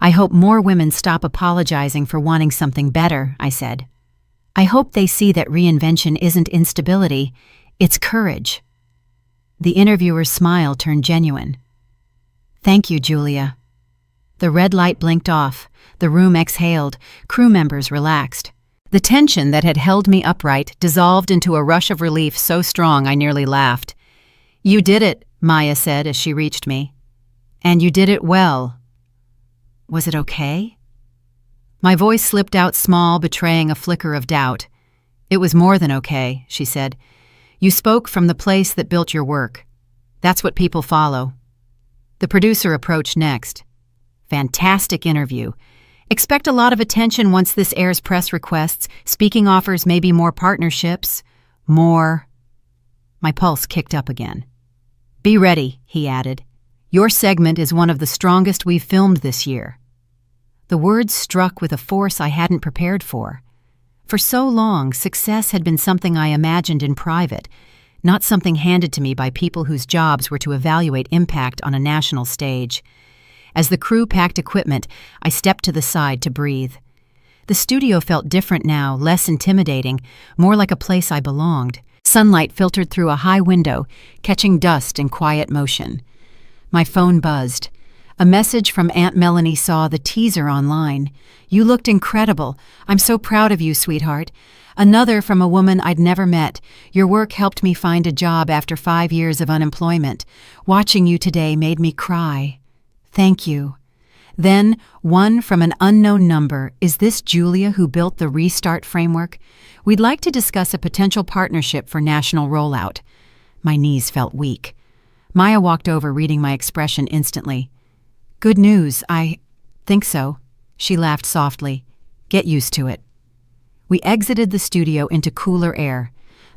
"I hope more women stop apologizing for wanting something better," I said. "I hope they see that reinvention isn't instability, it's courage." The interviewer's smile turned genuine. "Thank you, Julia." The red light blinked off. The room exhaled. Crew members relaxed. The tension that had held me upright dissolved into a rush of relief so strong I nearly laughed. "You did it," Maya said as she reached me. "And you did it well." Was it okay? My voice slipped out small, betraying a flicker of doubt. "It was more than okay," she said. "You spoke from the place that built your work. That's what people follow." The producer approached next. "Fantastic interview. Expect a lot of attention once this airs. Press requests, speaking offers, maybe more partnerships. More." My pulse kicked up again. "Be ready," he added. "Your segment is one of the strongest we've filmed this year." The words struck with a force I hadn't prepared for. For so long, success had been something I imagined in private, not something handed to me by people whose jobs were to evaluate impact on a national stage. As the crew packed equipment, I stepped to the side to breathe. The studio felt different now, less intimidating, more like a place I belonged. Sunlight filtered through a high window, catching dust in quiet motion. My phone buzzed. A message from Aunt Melanie saw the teaser online. "You looked incredible. I'm so proud of you, sweetheart." Another from a woman I'd never met. "Your work helped me find a job after 5 years of unemployment. Watching you today made me cry. Thank you." Then, one from an unknown number. "Is this Julia who built the Restart framework? We'd like to discuss a potential partnership for national rollout." My knees felt weak. Maya walked over, reading my expression instantly. "Good news, I think so." She laughed softly. Get used to it. We exited the studio into cooler air.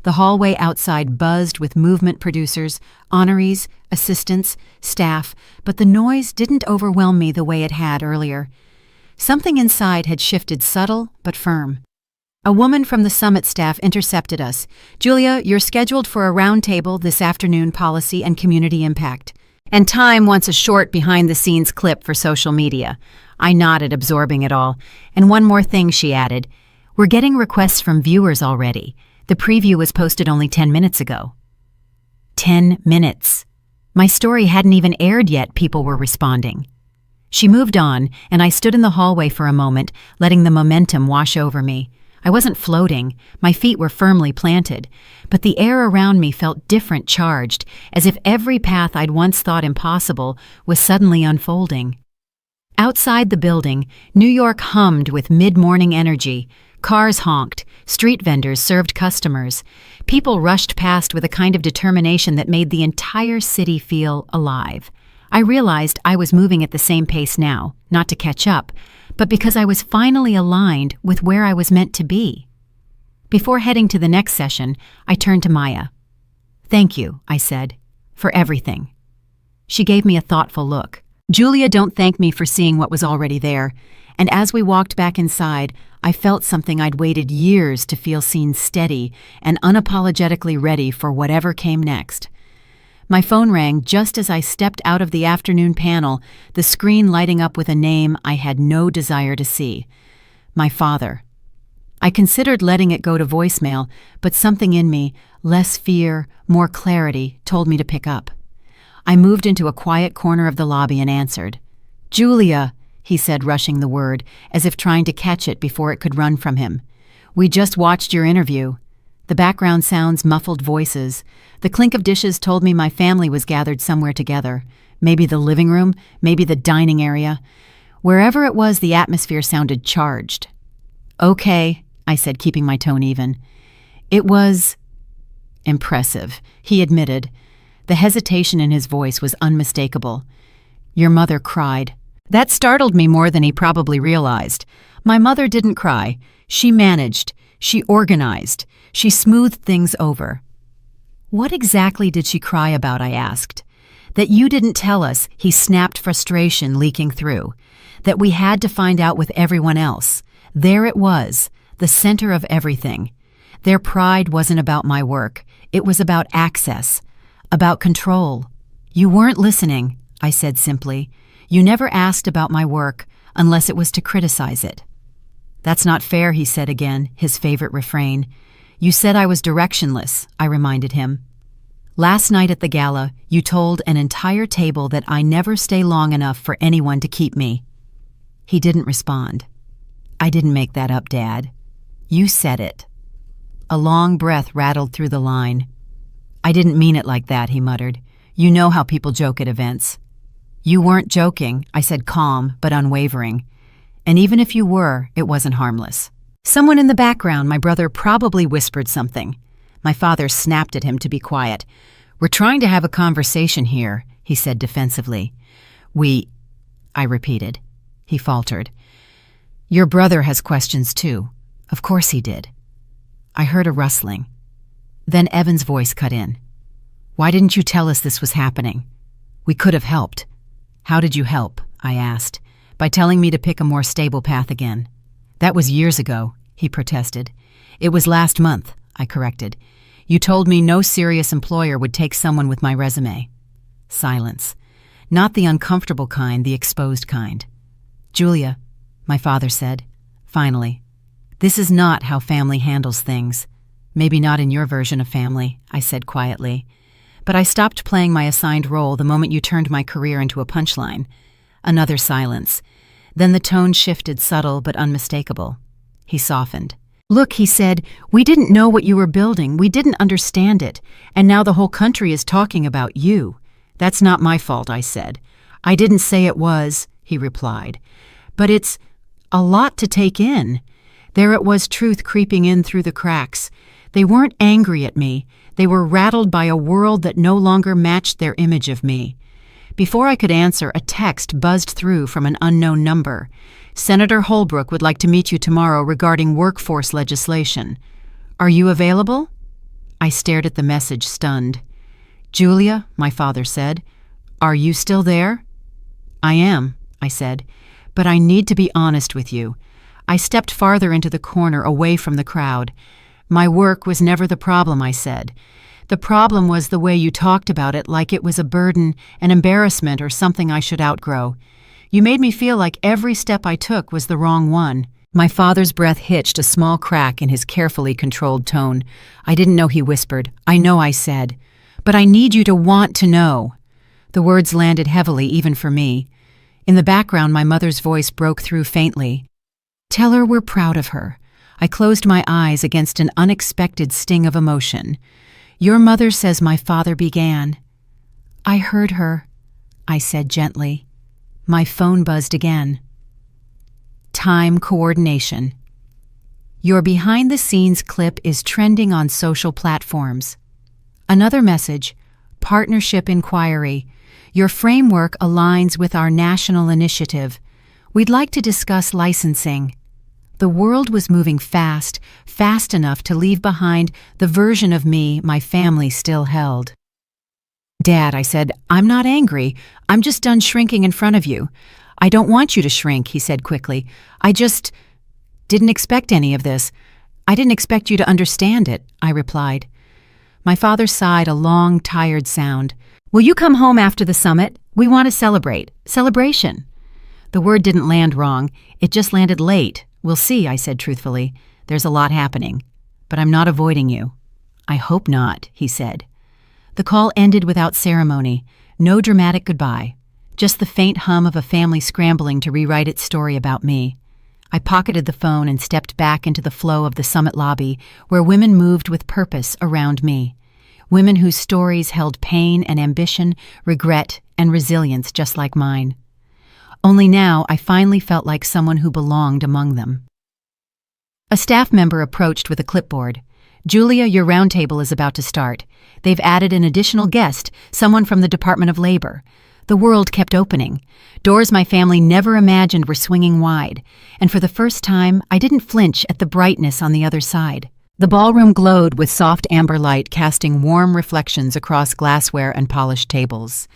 The hallway outside buzzed with movement producers, honorees, assistants, staff, but the noise didn't overwhelm me the way it had earlier. Something inside had shifted subtle but firm. A woman from the summit staff intercepted us. Julia, you're scheduled for a roundtable this afternoon, policy and community impact. And Time wants a short behind-the-scenes clip for social media. I nodded, absorbing it all. And one more thing, she added. We're getting requests from viewers already. The preview was posted only 10 minutes ago. 10 minutes. My story hadn't even aired yet, people were responding. She moved on, and I stood in the hallway for a moment, letting the momentum wash over me. I wasn't floating, my feet were firmly planted, but the air around me felt different, charged, as if every path I'd once thought impossible was suddenly unfolding. Outside the building, New York hummed with mid-morning energy. Cars honked, street vendors served customers. People rushed past with a kind of determination that made the entire city feel alive. I realized I was moving at the same pace now, not to catch up, but because I was finally aligned with where I was meant to be. Before heading to the next session, I turned to Maya. Thank you, I said, for everything. She gave me a thoughtful look. Julia, don't thank me for seeing what was already there. And as we walked back inside, I felt something I'd waited years to feel, seen, steady and unapologetically ready for whatever came next. My phone rang just as I stepped out of the afternoon panel, the screen lighting up with a name I had no desire to see. My father. I considered letting it go to voicemail, but something in me, less fear, more clarity, told me to pick up. I moved into a quiet corner of the lobby and answered. Julia, he said, rushing the word, as if trying to catch it before it could run from him. We just watched your interview. The background sounds muffled voices. The clink of dishes told me my family was gathered somewhere together. Maybe the living room, maybe the dining area. Wherever it was, the atmosphere sounded charged. Okay, I said, keeping my tone even. It was impressive, he admitted. The hesitation in his voice was unmistakable. Your mother cried. That startled me more than he probably realized. My mother didn't cry. She managed. She organized. She smoothed things over. What exactly did she cry about, I asked. That you didn't tell us, he snapped, frustration leaking through. That we had to find out with everyone else. There it was, the center of everything. Their pride wasn't about my work. It was about access, about control. You weren't listening, I said simply. You never asked about my work unless it was to criticize it. That's not fair, he said again, his favorite refrain. You said I was directionless, I reminded him. Last night at the gala, you told an entire table that I never stay long enough for anyone to keep me. He didn't respond. I didn't make that up, Dad. You said it. A long breath rattled through the line. I didn't mean it like that, he muttered. You know how people joke at events. You weren't joking, I said, calm but unwavering. And even if you were, it wasn't harmless. Someone in the background, my brother, probably whispered something. My father snapped at him to be quiet. We're trying to have a conversation here, he said defensively. I repeated. He faltered. Your brother has questions too. Of course he did. I heard a rustling. Then Evan's voice cut in. Why didn't you tell us this was happening? We could have helped. How did you help? I asked. By telling me to pick a more stable path again. That was years ago, he protested. It was last month, I corrected. You told me no serious employer would take someone with my resume. Silence. Not the uncomfortable kind, the exposed kind. Julia, my father said, finally. This is not how family handles things. Maybe not in your version of family, I said quietly. But I stopped playing my assigned role the moment you turned my career into a punchline. Another silence. Then the tone shifted, subtle but unmistakable. He softened. Look, he said, we didn't know what you were building. We didn't understand it. And now the whole country is talking about you. That's not my fault, I said. I didn't say it was, he replied. But it's a lot to take in. There it was, truth creeping in through the cracks. They weren't angry at me. They were rattled by a world that no longer matched their image of me. Before I could answer, a text buzzed through from an unknown number. Senator Holbrook would like to meet you tomorrow regarding workforce legislation. Are you available? I stared at the message, stunned. Julia, my father said, are you still there? I am, I said, but I need to be honest with you. I stepped farther into the corner, away from the crowd. My work was never the problem, I said. The problem was the way you talked about it, like it was a burden, an embarrassment, or something I should outgrow. You made me feel like every step I took was the wrong one. My father's breath hitched, a small crack in his carefully controlled tone. I didn't know he whispered. I know, I said. But I need you to want to know. The words landed heavily, even for me. In the background, my mother's voice broke through faintly. Tell her we're proud of her. I closed my eyes against an unexpected sting of emotion. Your mother says my father began. I heard her, I said gently. My phone buzzed again. Time coordination. Your behind-the-scenes clip is trending on social platforms. Another message, partnership inquiry. Your framework aligns with our national initiative. We'd like to discuss licensing. The world was moving fast, fast enough to leave behind the version of me my family still held. Dad, I said, I'm not angry. I'm just done shrinking in front of you. I don't want you to shrink, he said quickly. I just didn't expect any of this. I didn't expect you to understand it, I replied. My father sighed, a long, tired sound. Will you come home after the summit? We want to celebrate. Celebration. The word didn't land wrong. It just landed late. We'll see, I said truthfully. There's a lot happening. But I'm not avoiding you. I hope not, he said. The call ended without ceremony. No dramatic goodbye. Just the faint hum of a family scrambling to rewrite its story about me. I pocketed the phone and stepped back into the flow of the summit lobby, where women moved with purpose around me. Women whose stories held pain and ambition, regret and resilience just like mine. Only now I finally felt like someone who belonged among them. A staff member approached with a clipboard. Julia, your roundtable is about to start. They've added an additional guest, someone from the Department of Labor. The world kept opening. Doors my family never imagined were swinging wide, and for the first time, I didn't flinch at the brightness on the other side. The ballroom glowed with soft amber light, casting warm reflections across glassware and polished tables.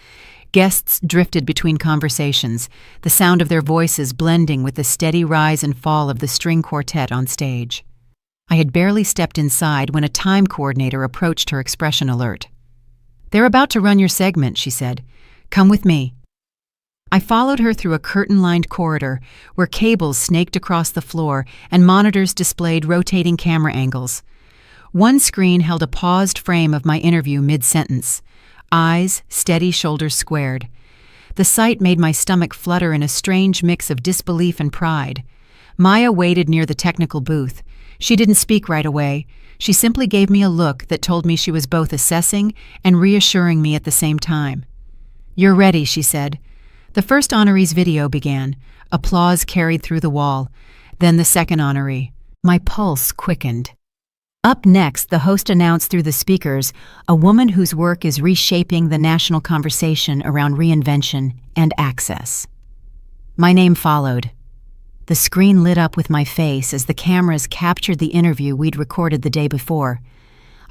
Guests drifted between conversations, the sound of their voices blending with the steady rise and fall of the string quartet on stage. I had barely stepped inside when a time coordinator approached her, expression alert. They're about to run your segment, she said. Come with me. I followed her through a curtain-lined corridor where cables snaked across the floor and monitors displayed rotating camera angles. One screen held a paused frame of my interview mid-sentence. Eyes steady, shoulders squared. The sight made my stomach flutter in a strange mix of disbelief and pride. Maya waited near the technical booth. She didn't speak right away. She simply gave me a look that told me she was both assessing and reassuring me at the same time. You're ready, she said. The first honoree's video began. Applause carried through the wall. Then the second honoree. My pulse quickened. Up next, the host announced through the speakers, a woman whose work is reshaping the national conversation around reinvention and access. My name followed. The screen lit up with my face as the cameras captured the interview we'd recorded the day before.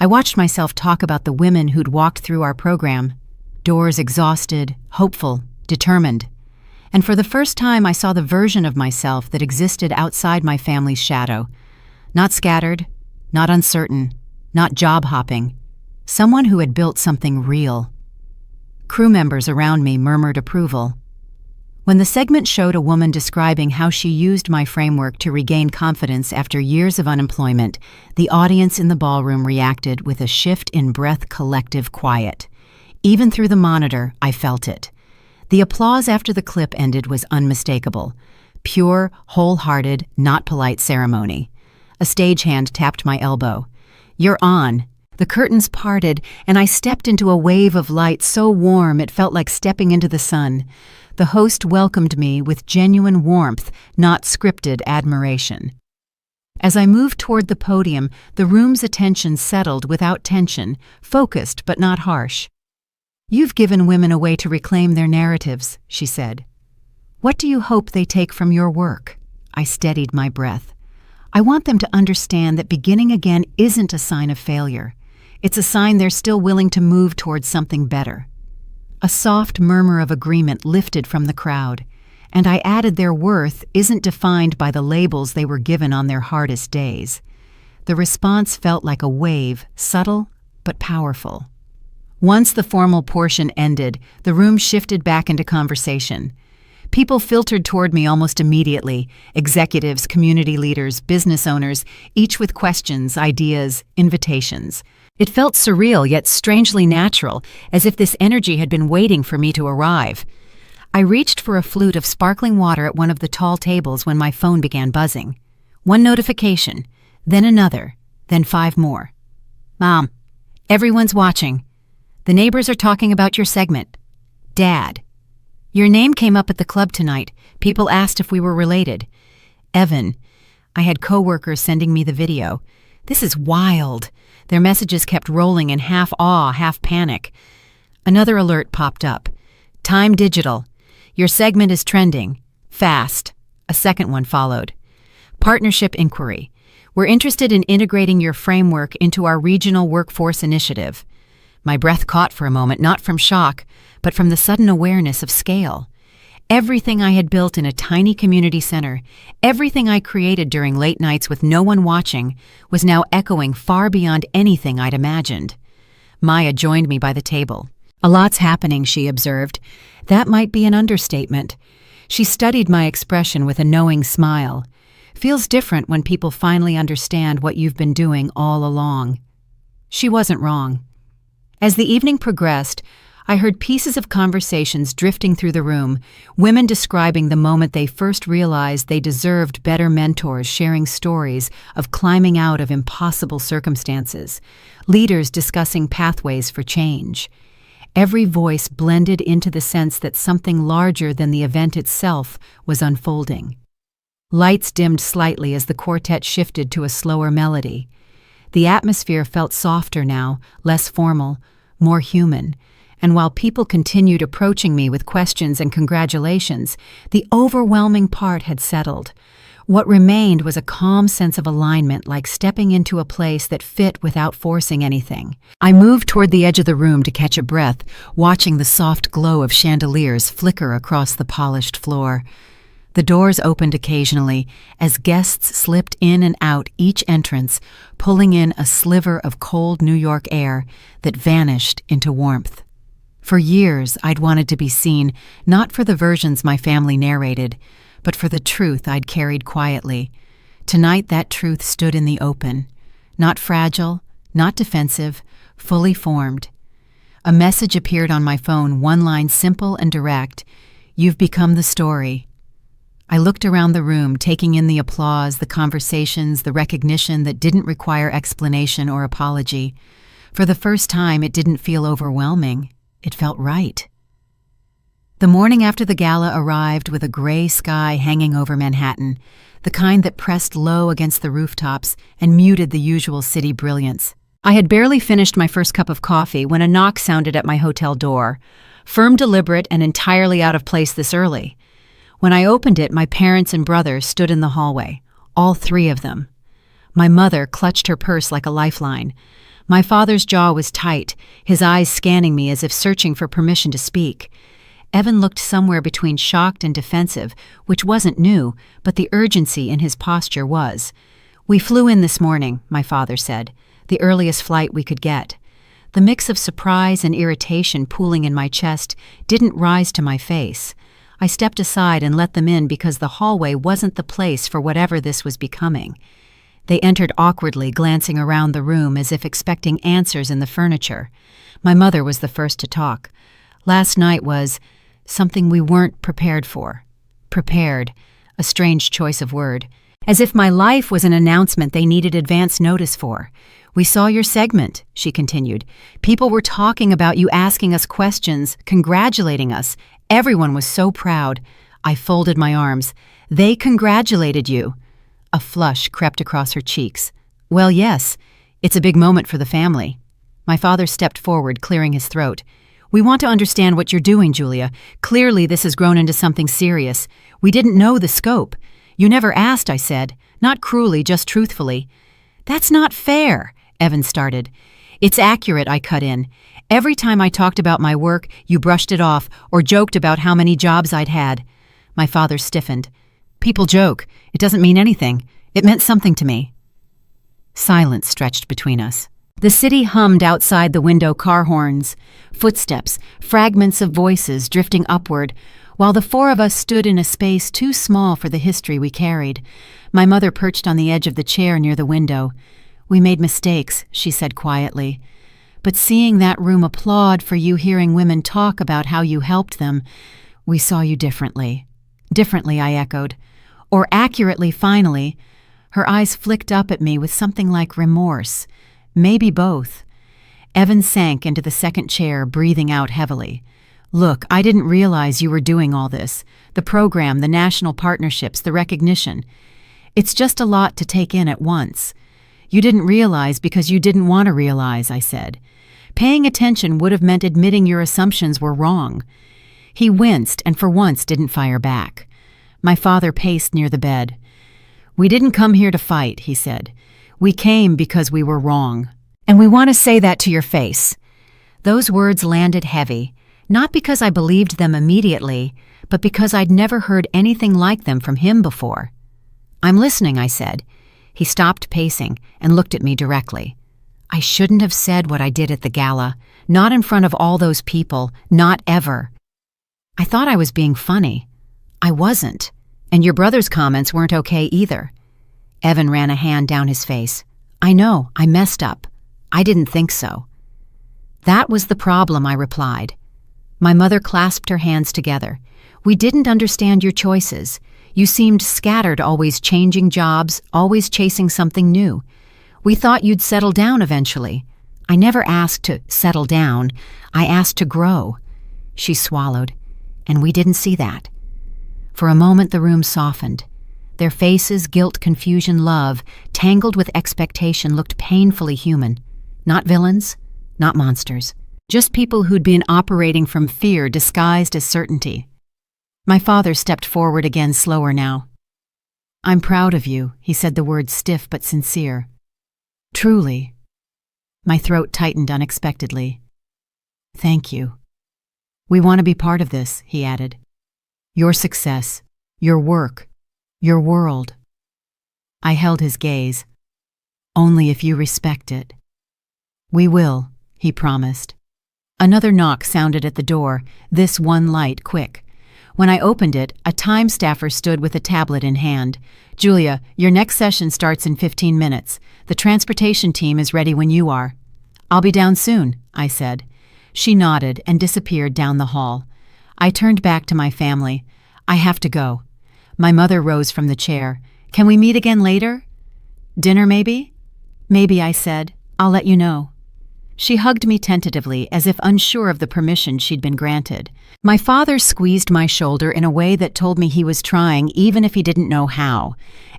I watched myself talk about the women who'd walked through our program. Doors exhausted, hopeful, determined. And for the first time, I saw the version of myself that existed outside my family's shadow. Not scattered, not uncertain, not job-hopping. Someone who had built something real. Crew members around me murmured approval. When the segment showed a woman describing how she used my framework to regain confidence after years of unemployment, the audience in the ballroom reacted with a shift in breath, collective quiet. Even through the monitor, I felt it. The applause after the clip ended was unmistakable. Pure, wholehearted, not polite ceremony. A stagehand tapped my elbow. You're on. The curtains parted, and I stepped into a wave of light so warm it felt like stepping into the sun. The host welcomed me with genuine warmth, not scripted admiration. As I moved toward the podium, the room's attention settled without tension, focused but not harsh. "You've given women a way to reclaim their narratives," she said. "What do you hope they take from your work?" I steadied my breath. "I want them to understand that beginning again isn't a sign of failure. It's a sign they're still willing to move towards something better." A soft murmur of agreement lifted from the crowd, and I added their worth isn't defined by the labels they were given on their hardest days. The response felt like a wave, subtle but powerful. Once the formal portion ended, the room shifted back into conversation. People filtered toward me almost immediately: executives, community leaders, business owners, each with questions, ideas, invitations. It felt surreal yet strangely natural, as if this energy had been waiting for me to arrive. I reached for a flute of sparkling water at one of the tall tables when my phone began buzzing. One notification, then another, then 5 more. "Mom, everyone's watching. The neighbors are talking about your segment. Dad, your name came up at the club tonight. People asked if we were related. Evan." I had coworkers sending me the video. "This is wild." Their messages kept rolling in half awe, half panic. Another alert popped up. "Time Digital. Your segment is trending. Fast." A second one followed. "Partnership inquiry. We're interested in integrating your framework into our regional workforce initiative." My breath caught for a moment, not from shock, but from the sudden awareness of scale. Everything I had built in a tiny community center, everything I created during late nights with no one watching, was now echoing far beyond anything I'd imagined. Maya joined me by the table. "A lot's happening," she observed. That might be an understatement. She studied my expression with a knowing smile. "Feels different when people finally understand what you've been doing all along." She wasn't wrong. As the evening progressed, I heard pieces of conversations drifting through the room, women describing the moment they first realized they deserved better mentors, sharing stories of climbing out of impossible circumstances, leaders discussing pathways for change. Every voice blended into the sense that something larger than the event itself was unfolding. Lights dimmed slightly as the quartet shifted to a slower melody. The atmosphere felt softer now, less formal, more human. And while people continued approaching me with questions and congratulations, the overwhelming part had settled. What remained was a calm sense of alignment, like stepping into a place that fit without forcing anything. I moved toward the edge of the room to catch a breath, watching the soft glow of chandeliers flicker across the polished floor. The doors opened occasionally as guests slipped in and out each entrance, pulling in a sliver of cold New York air that vanished into warmth. For years, I'd wanted to be seen, not for the versions my family narrated, but for the truth I'd carried quietly. Tonight, that truth stood in the open. Not fragile, not defensive, fully formed. A message appeared on my phone, one line simple and direct: "You've become the story." I looked around the room, taking in the applause, the conversations, the recognition that didn't require explanation or apology. For the first time, it didn't feel overwhelming. It felt right. The morning after the gala arrived with a gray sky hanging over Manhattan, the kind that pressed low against the rooftops and muted the usual city brilliance. I had barely finished my first cup of coffee when a knock sounded at my hotel door, firm, deliberate, and entirely out of place this early. When I opened it, my parents and brother stood in the hallway, all 3 of them. My mother clutched her purse like a lifeline. My father's jaw was tight, his eyes scanning me as if searching for permission to speak. Evan looked somewhere between shocked and defensive, which wasn't new, but the urgency in his posture was. "We flew in this morning," my father said, "the earliest flight we could get." The mix of surprise and irritation pooling in my chest didn't rise to my face. I stepped aside and let them in because the hallway wasn't the place for whatever this was becoming. They entered awkwardly, glancing around the room as if expecting answers in the furniture. My mother was the first to talk. "Last night was something we weren't prepared for." Prepared, a strange choice of word. As if my life was an announcement they needed advance notice for. "We saw your segment," she continued. "People were talking about you, asking us questions, congratulating us. Everyone was so proud." I folded my arms. "They congratulated you." A flush crept across her cheeks. "Well, yes, it's a big moment for the family." My father stepped forward, clearing his throat. We want to understand what you're doing, Julia. Clearly this has grown into something serious. We didn't know the scope. You never asked, I said. Not cruelly, just truthfully. That's not fair, Evan started. It's accurate, I cut in. Every time I talked about my work, you brushed it off or joked about how many jobs I'd had. My father stiffened. People joke. It doesn't mean anything. It meant something to me. Silence stretched between us. The city hummed outside the window, car horns, footsteps, fragments of voices drifting upward, while the four of us stood in a space too small for the history we carried. My mother perched on the edge of the chair near the window. We made mistakes, she said quietly. But seeing that room applaud for you hearing women talk about how you helped them, we saw you differently. Differently, I echoed. Or accurately, finally. Her eyes flicked up at me with something like remorse. Maybe both. Evan sank into the second chair, breathing out heavily. Look, I didn't realize you were doing all this. The program, the national partnerships, the recognition. It's just a lot to take in at once. You didn't realize because you didn't want to realize, I said. Paying attention would have meant admitting your assumptions were wrong. He winced and for once didn't fire back. My father paced near the bed. We didn't come here to fight, he said. We came because we were wrong. And we want to say that to your face. Those words landed heavy, not because I believed them immediately, but because I'd never heard anything like them from him before. I'm listening, I said. He stopped pacing and looked at me directly. I shouldn't have said what I did at the gala, not in front of all those people, not ever. I thought I was being funny. I wasn't. And your brother's comments weren't okay either. Evan ran a hand down his face. I know, I messed up. I didn't think so. That was the problem, I replied. My mother clasped her hands together. We didn't understand your choices. You seemed scattered, always changing jobs, always chasing something new. We thought you'd settle down eventually. I never asked to settle down. I asked to grow. She swallowed, and we didn't see that. For a moment the room softened. Their faces, guilt, confusion, love, tangled with expectation, looked painfully human. Not villains, not monsters. Just people who'd been operating from fear disguised as certainty. My father stepped forward again, slower now. I'm proud of you, he said, the words stiff but sincere. Truly. My throat tightened unexpectedly. Thank you. We want to be part of this, he added. Your success, your work, your world. I held his gaze. Only if you respect it. We will, he promised. Another knock sounded at the door, this one light, quick. When I opened it, a time staffer stood with a tablet in hand. Julia, your next session starts in 15 minutes. The transportation team is ready when you are. I'll be down soon, I said. She nodded and disappeared down the hall. I turned back to my family. I have to go. My mother rose from the chair. Can we meet again later? Dinner, maybe? Maybe, I said. I'll let you know. She hugged me tentatively, as if unsure of the permission she'd been granted. My father squeezed my shoulder in a way that told me he was trying, even if he didn't know how.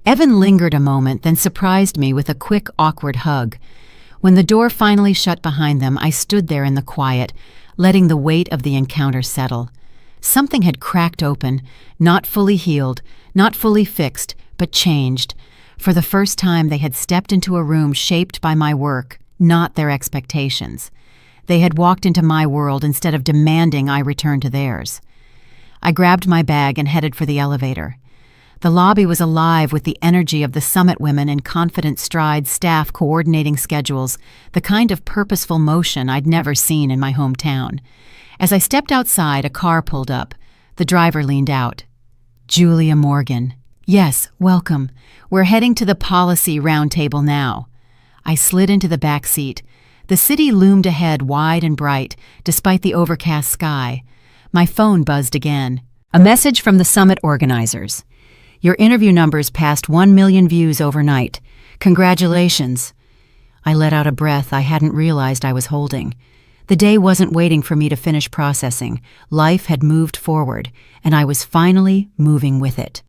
Evan lingered a moment, then surprised me with a quick, awkward hug. When the door finally shut behind them, I stood there in the quiet, letting the weight of the encounter settle. Something had cracked open, not fully healed, not fully fixed, but changed. For the first time, they had stepped into a room shaped by my work, not their expectations. They had walked into my world instead of demanding I return to theirs. I grabbed my bag and headed for the elevator. The lobby was alive with the energy of the summit women in confident strides, staff coordinating schedules, the kind of purposeful motion I'd never seen in my hometown. As I stepped outside, a car pulled up. The driver leaned out. Julia Morgan. Yes, welcome. We're heading to the policy roundtable now. I slid into the back seat. The city loomed ahead wide and bright, despite the overcast sky. My phone buzzed again. A message from the summit organizers. Your interview numbers passed 1 million views overnight. Congratulations. I let out a breath I hadn't realized I was holding. The day wasn't waiting for me to finish processing. Life had moved forward, and I was finally moving with it.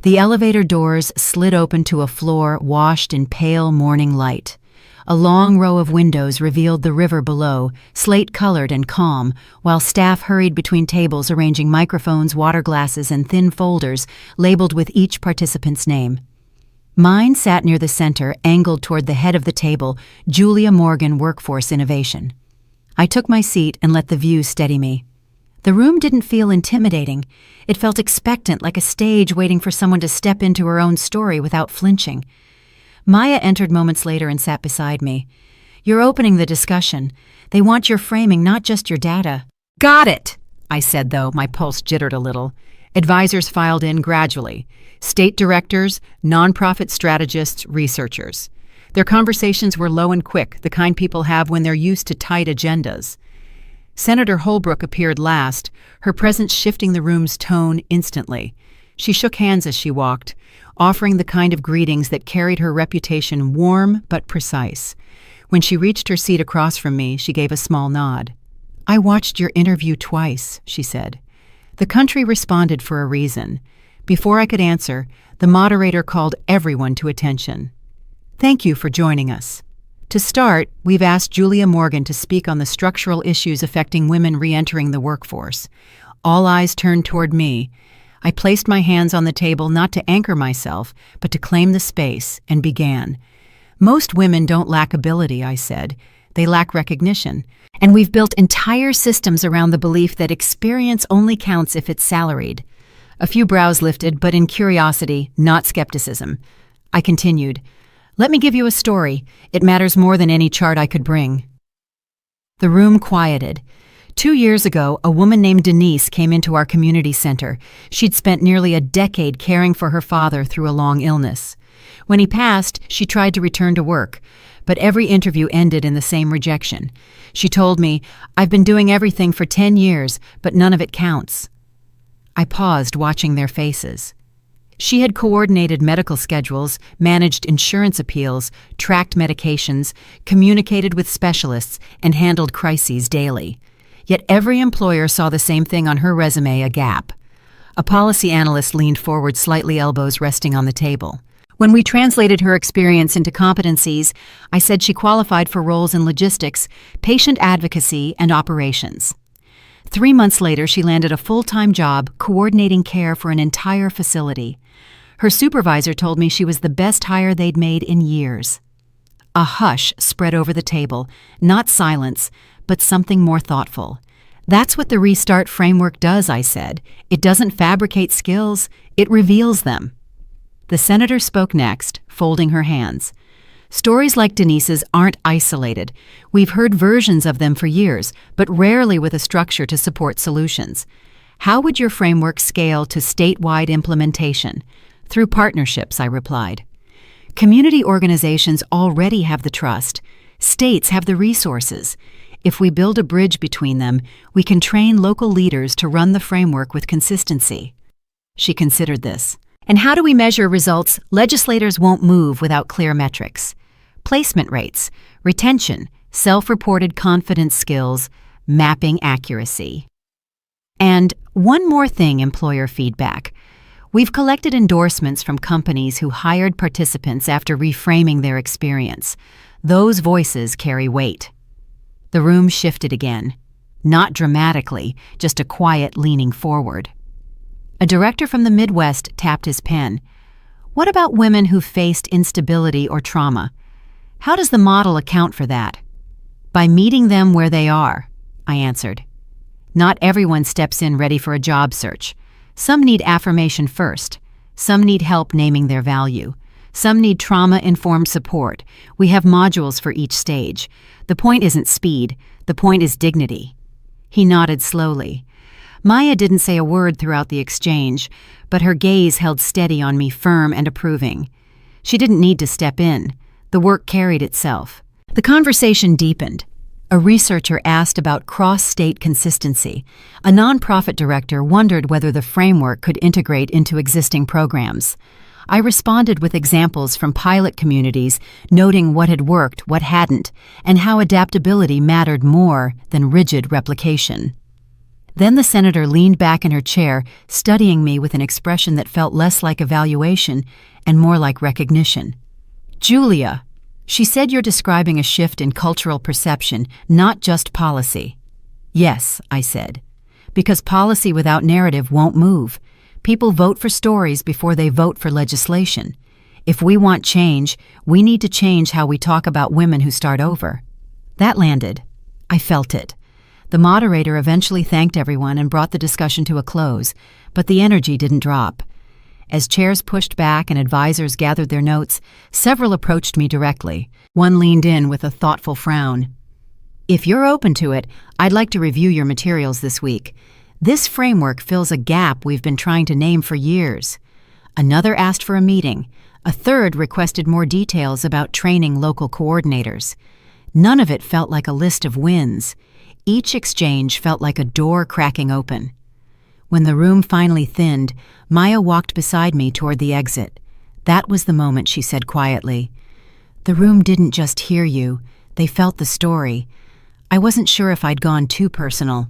The elevator doors slid open to a floor washed in pale morning light. A long row of windows revealed the river below, slate-colored and calm, while staff hurried between tables arranging microphones, water glasses, and thin folders labeled with each participant's name. Mine sat near the center, angled toward the head of the table, Julia Morgan, Workforce Innovation. I took my seat and let the view steady me. The room didn't feel intimidating. It felt expectant, like a stage waiting for someone to step into her own story without flinching. Maya entered moments later and sat beside me. "You're opening the discussion. They want your framing, not just your data." "Got it," I said, though my pulse jittered a little. Advisors filed in gradually. State directors, nonprofit strategists, researchers. Their conversations were low and quick, the kind people have when they're used to tight agendas. Senator Holbrook appeared last, her presence shifting the room's tone instantly. She shook hands as she walked, offering the kind of greetings that carried her reputation warm but precise. When she reached her seat across from me, she gave a small nod. "I watched your interview twice," she said. The country responded for a reason. Before I could answer, the moderator called everyone to attention. "Thank you for joining us. To start, we've asked Julia Morgan to speak on the structural issues affecting women re-entering the workforce." All eyes turned toward me. I placed my hands on the table not to anchor myself, but to claim the space, and began. "Most women don't lack ability," I said. "They lack recognition. And we've built entire systems around the belief that experience only counts if it's salaried." A few brows lifted, but in curiosity, not skepticism. I continued. "Let me give you a story. It matters more than any chart I could bring." The room quieted. 2 years ago, a woman named Denise came into our community center. She'd spent nearly a decade caring for her father through a long illness. When he passed, she tried to return to work, but every interview ended in the same rejection. She told me, "I've been doing everything for 10 years, but none of it counts." I paused, watching their faces. She had coordinated medical schedules, managed insurance appeals, tracked medications, communicated with specialists, and handled crises daily. Yet every employer saw the same thing on her resume, a gap. A policy analyst leaned forward, slightly, elbows resting on the table. When we translated her experience into competencies, I said she qualified for roles in logistics, patient advocacy, and operations. 3 months later, she landed a full-time job coordinating care for an entire facility. Her supervisor told me she was the best hire they'd made in years. A hush spread over the table, not silence, but something more thoughtful. "That's what the Restart framework does," I said. "It doesn't fabricate skills, it reveals them." The senator spoke next, folding her hands. "Stories like Denise's aren't isolated. We've heard versions of them for years, but rarely with a structure to support solutions. How would your framework scale to statewide implementation?" "Through partnerships," I replied. "Community organizations already have the trust. States have the resources. If we build a bridge between them, we can train local leaders to run the framework with consistency." She considered this. "And how do we measure results? Legislators won't move without clear metrics. Placement rates, retention, self-reported confidence skills, mapping accuracy. And one more thing, employer feedback. We've collected endorsements from companies who hired participants after reframing their experience. Those voices carry weight." The room shifted again. Not dramatically, just a quiet leaning forward. A director from the Midwest tapped his pen. "What about women who faced instability or trauma? How does the model account for that?" "By meeting them where they are," I answered. "Not everyone steps in ready for a job search. Some need affirmation first. Some need help naming their value. Some need trauma-informed support. We have modules for each stage. The point isn't speed. The point is dignity." He nodded slowly. Maya didn't say a word throughout the exchange, but her gaze held steady on me, firm and approving. She didn't need to step in. The work carried itself. The conversation deepened. A researcher asked about cross-state consistency. A nonprofit director wondered whether the framework could integrate into existing programs. I responded with examples from pilot communities, noting what had worked, what hadn't, and how adaptability mattered more than rigid replication. Then the senator leaned back in her chair, studying me with an expression that felt less like evaluation and more like recognition. "Julia," She said you're describing a shift in cultural perception, not just policy. Yes, I said. Because policy without narrative won't move. People vote for stories before they vote for legislation. If we want change, we need to change how we talk about women who start over. That landed. I felt it. The moderator eventually thanked everyone and brought the discussion to a close, but the energy didn't drop. As chairs pushed back and advisors gathered their notes, several approached me directly. One leaned in with a thoughtful frown. If you're open to it, I'd like to review your materials this week. This framework fills a gap we've been trying to name for years. Another asked for a meeting. A third requested more details about training local coordinators. None of it felt like a list of wins. Each exchange felt like a door cracking open. When the room finally thinned, Maya walked beside me toward the exit. That was the moment she said quietly, "The room didn't just hear you, they felt the story. I wasn't sure if I'd gone too personal."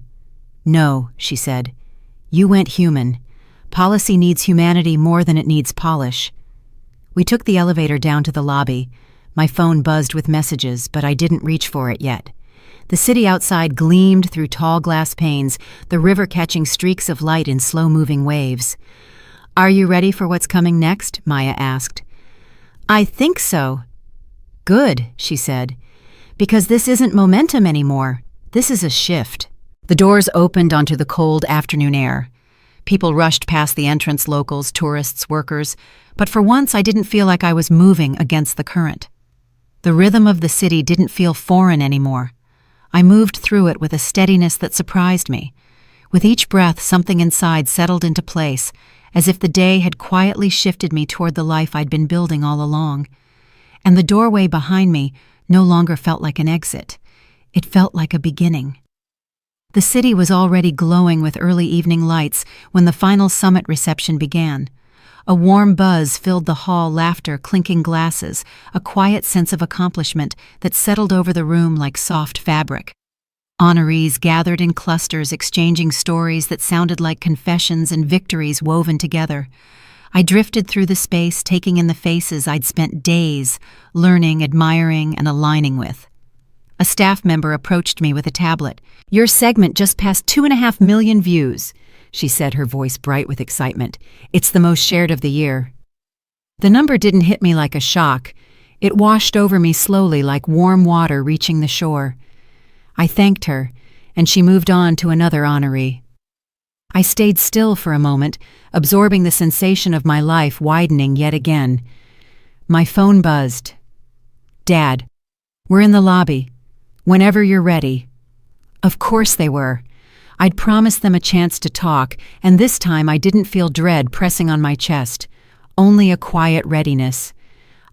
"No," she said. "You went human. Policy needs humanity more than it needs polish." We took the elevator down to the lobby. My phone buzzed with messages, but I didn't reach for it yet. The city outside gleamed through tall glass panes, the river catching streaks of light in slow-moving waves. "Are you ready for what's coming next?" Maya asked. "I think so." "Good," she said, "because this isn't momentum anymore. This is a shift." The doors opened onto the cold afternoon air. People rushed past the entrance, locals, tourists, workers, but for once I didn't feel like I was moving against the current. The rhythm of the city didn't feel foreign anymore. I moved through it with a steadiness that surprised me. With each breath, something inside settled into place, as if the day had quietly shifted me toward the life I'd been building all along. And the doorway behind me no longer felt like an exit. It felt like a beginning. The city was already glowing with early evening lights when the final summit reception began. A warm buzz filled the hall, laughter, clinking glasses, a quiet sense of accomplishment that settled over the room like soft fabric. Honorees gathered in clusters, exchanging stories that sounded like confessions and victories woven together. I drifted through the space, taking in the faces I'd spent days learning, admiring, and aligning with. A staff member approached me with a tablet. "Your segment just passed 2.5 million views," she said, her voice bright with excitement. "It's the most shared of the year." The number didn't hit me like a shock. It washed over me slowly like warm water reaching the shore. I thanked her, and she moved on to another honoree. I stayed still for a moment, absorbing the sensation of my life widening yet again. My phone buzzed. "Dad, we're in the lobby. Whenever you're ready." Of course they were. I'd promised them a chance to talk, and this time I didn't feel dread pressing on my chest, only a quiet readiness.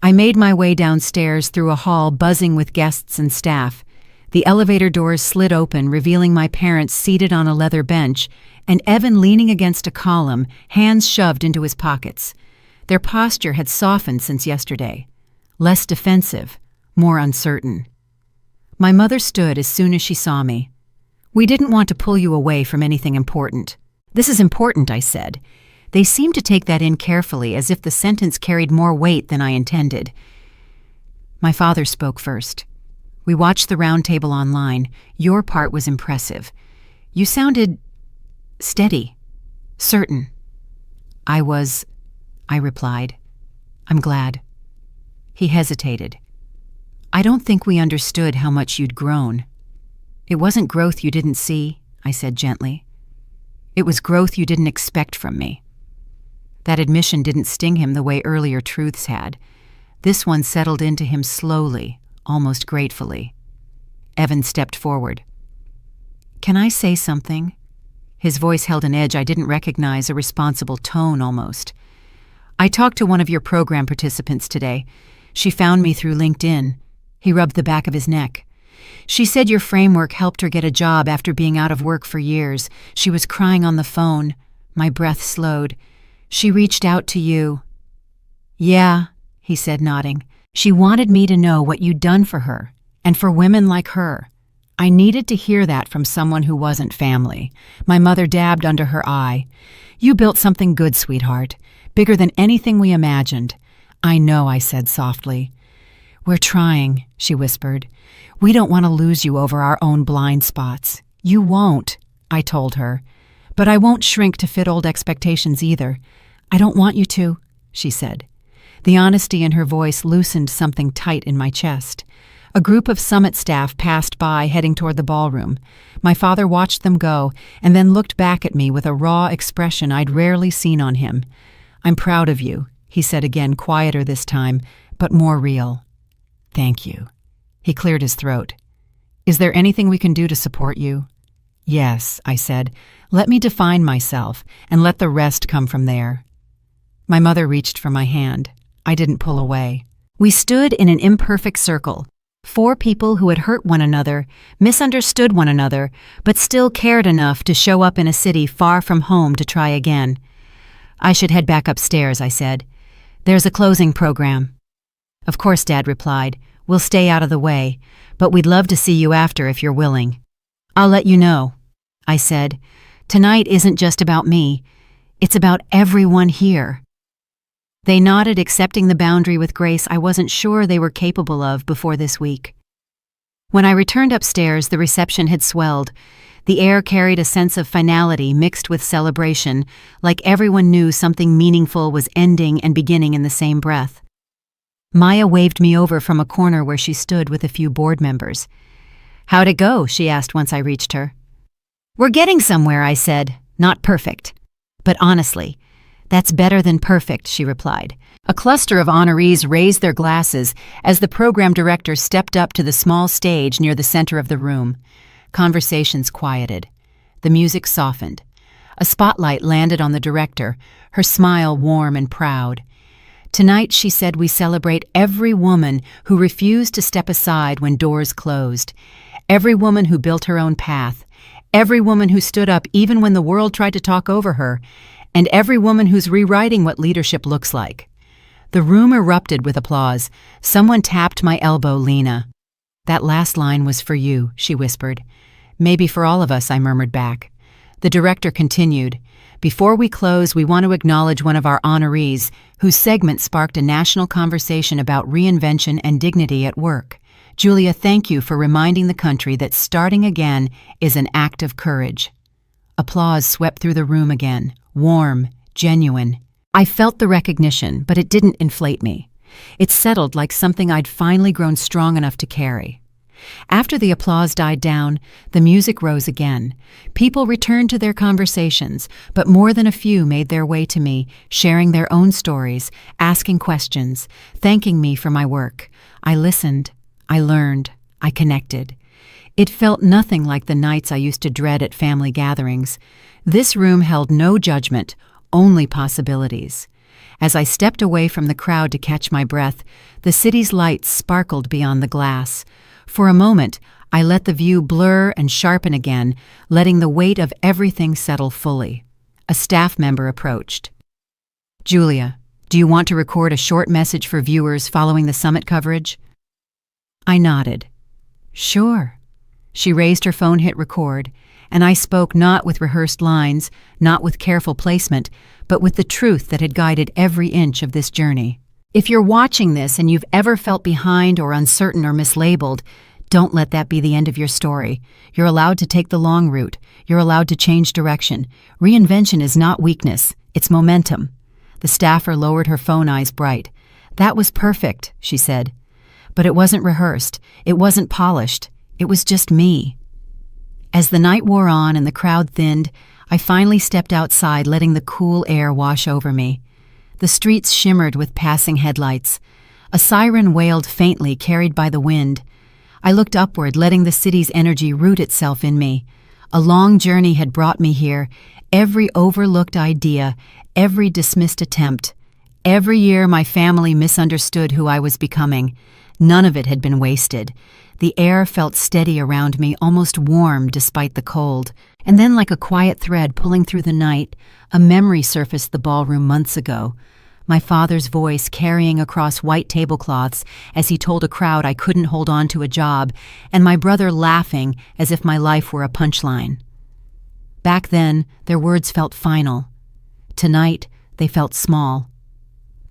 I made my way downstairs through a hall buzzing with guests and staff. The elevator doors slid open, revealing my parents seated on a leather bench, and Evan leaning against a column, hands shoved into his pockets. Their posture had softened since yesterday. Less defensive, more uncertain. My mother stood as soon as she saw me. "We didn't want to pull you away from anything important." "This is important," I said. They seemed to take that in carefully, as if the sentence carried more weight than I intended. My father spoke first. "We watched the round table online. Your part was impressive. You sounded steady, certain." I replied. "I'm glad." He hesitated. "I don't think we understood how much you'd grown." "It wasn't growth you didn't see," I said gently. "It was growth you didn't expect from me." That admission didn't sting him the way earlier truths had. This one settled into him slowly, almost gratefully. Evan stepped forward. "Can I say something?" His voice held an edge I didn't recognize, a responsible tone almost. "I talked to one of your program participants today. She found me through LinkedIn." He rubbed the back of his neck. "She said your framework helped her get a job after being out of work for years. She was crying on the phone." My breath slowed. "She reached out to you." "Yeah," he said, nodding. "She wanted me to know what you'd done for her, and for women like her." I needed to hear that from someone who wasn't family. My mother dabbed under her eye. "You built something good, sweetheart. Bigger than anything we imagined." "I know," I said softly. "We're trying," she whispered. "We don't want to lose you over our own blind spots." "You won't," I told her. "But I won't shrink to fit old expectations either. I don't want you to," she said. The honesty in her voice loosened something tight in my chest. A group of summit staff passed by, heading toward the ballroom. My father watched them go, and then looked back at me with a raw expression I'd rarely seen on him. "I'm proud of you," he said again, quieter this time, but more real. "Thank you." He cleared his throat. "Is there anything we can do to support you?" "Yes," I said. "Let me define myself, and let the rest come from there." My mother reached for my hand. I didn't pull away. We stood in an imperfect circle. 4 people who had hurt one another, misunderstood one another, but still cared enough to show up in a city far from home to try again. "I should head back upstairs," I said. "There's a closing program." "Of course," Dad replied. "We'll stay out of the way, but we'd love to see you after if you're willing." "I'll let you know," I said. "Tonight isn't just about me. It's about everyone here." They nodded, accepting the boundary with grace I wasn't sure they were capable of before this week. When I returned upstairs, the reception had swelled. The air carried a sense of finality mixed with celebration, like everyone knew something meaningful was ending and beginning in the same breath. Maya waved me over from a corner where she stood with a few board members. "How'd it go?" she asked once I reached her. "We're getting somewhere," I said. "Not perfect. But honestly, that's better than perfect," she replied. A cluster of honorees raised their glasses as the program director stepped up to the small stage near the center of the room. Conversations quieted. The music softened. A spotlight landed on the director, her smile warm and proud. "Tonight," she said, "we celebrate every woman who refused to step aside when doors closed. Every woman who built her own path. Every woman who stood up even when the world tried to talk over her. And every woman who's rewriting what leadership looks like." The room erupted with applause. Someone tapped my elbow, "Lena." "That last line was for you," she whispered. "Maybe for all of us," I murmured back. The director continued. "Before we close, we want to acknowledge one of our honorees, whose segment sparked a national conversation about reinvention and dignity at work. Julia, thank you for reminding the country that starting again is an act of courage." Applause swept through the room again. Warm, genuine. I felt the recognition, but it didn't inflate me. It settled like something I'd finally grown strong enough to carry. After the applause died down, the music rose again. People returned to their conversations, but more than a few made their way to me, sharing their own stories, asking questions, thanking me for my work. I listened. I learned. I connected. It felt nothing like the nights I used to dread at family gatherings. This room held no judgment, only possibilities. As I stepped away from the crowd to catch my breath, the city's lights sparkled beyond the glass. For a moment, I let the view blur and sharpen again, letting the weight of everything settle fully. A staff member approached. "Julia, do you want to record a short message for viewers following the summit coverage?" I nodded. "Sure." She raised her phone, hit record, and I spoke not with rehearsed lines, not with careful placement, but with the truth that had guided every inch of this journey. If you're watching this and you've ever felt behind or uncertain or mislabeled, don't let that be the end of your story. You're allowed to take the long route. You're allowed to change direction. Reinvention is not weakness, it's momentum. The staffer lowered her phone, eyes bright. "That was perfect," she said. But it wasn't rehearsed. It wasn't polished. It was just me. As the night wore on and the crowd thinned, I finally stepped outside, letting the cool air wash over me. The streets shimmered with passing headlights. A siren wailed faintly, carried by the wind. I looked upward, letting the city's energy root itself in me. A long journey had brought me here. Every overlooked idea, every dismissed attempt. Every year my family misunderstood who I was becoming. None of it had been wasted. The air felt steady around me, almost warm despite the cold. And then, like a quiet thread pulling through the night, a memory surfaced the ballroom months ago. My father's voice carrying across white tablecloths as he told a crowd I couldn't hold on to a job, and my brother laughing as if my life were a punchline. Back then, their words felt final. Tonight, they felt small.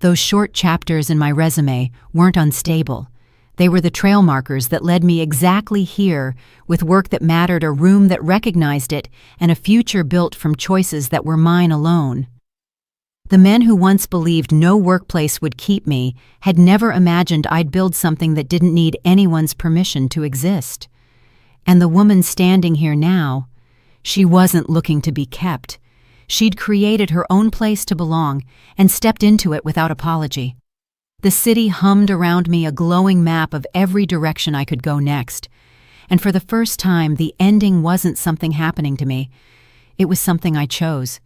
Those short chapters in my resume weren't unstable. They were the trail markers that led me exactly here, with work that mattered, a room that recognized it, and a future built from choices that were mine alone. The men who once believed no workplace would keep me had never imagined I'd build something that didn't need anyone's permission to exist. And the woman standing here now, she wasn't looking to be kept. She'd created her own place to belong and stepped into it without apology. The city hummed around me, a glowing map of every direction I could go next. And for the first time, the ending wasn't something happening to me. It was something I chose.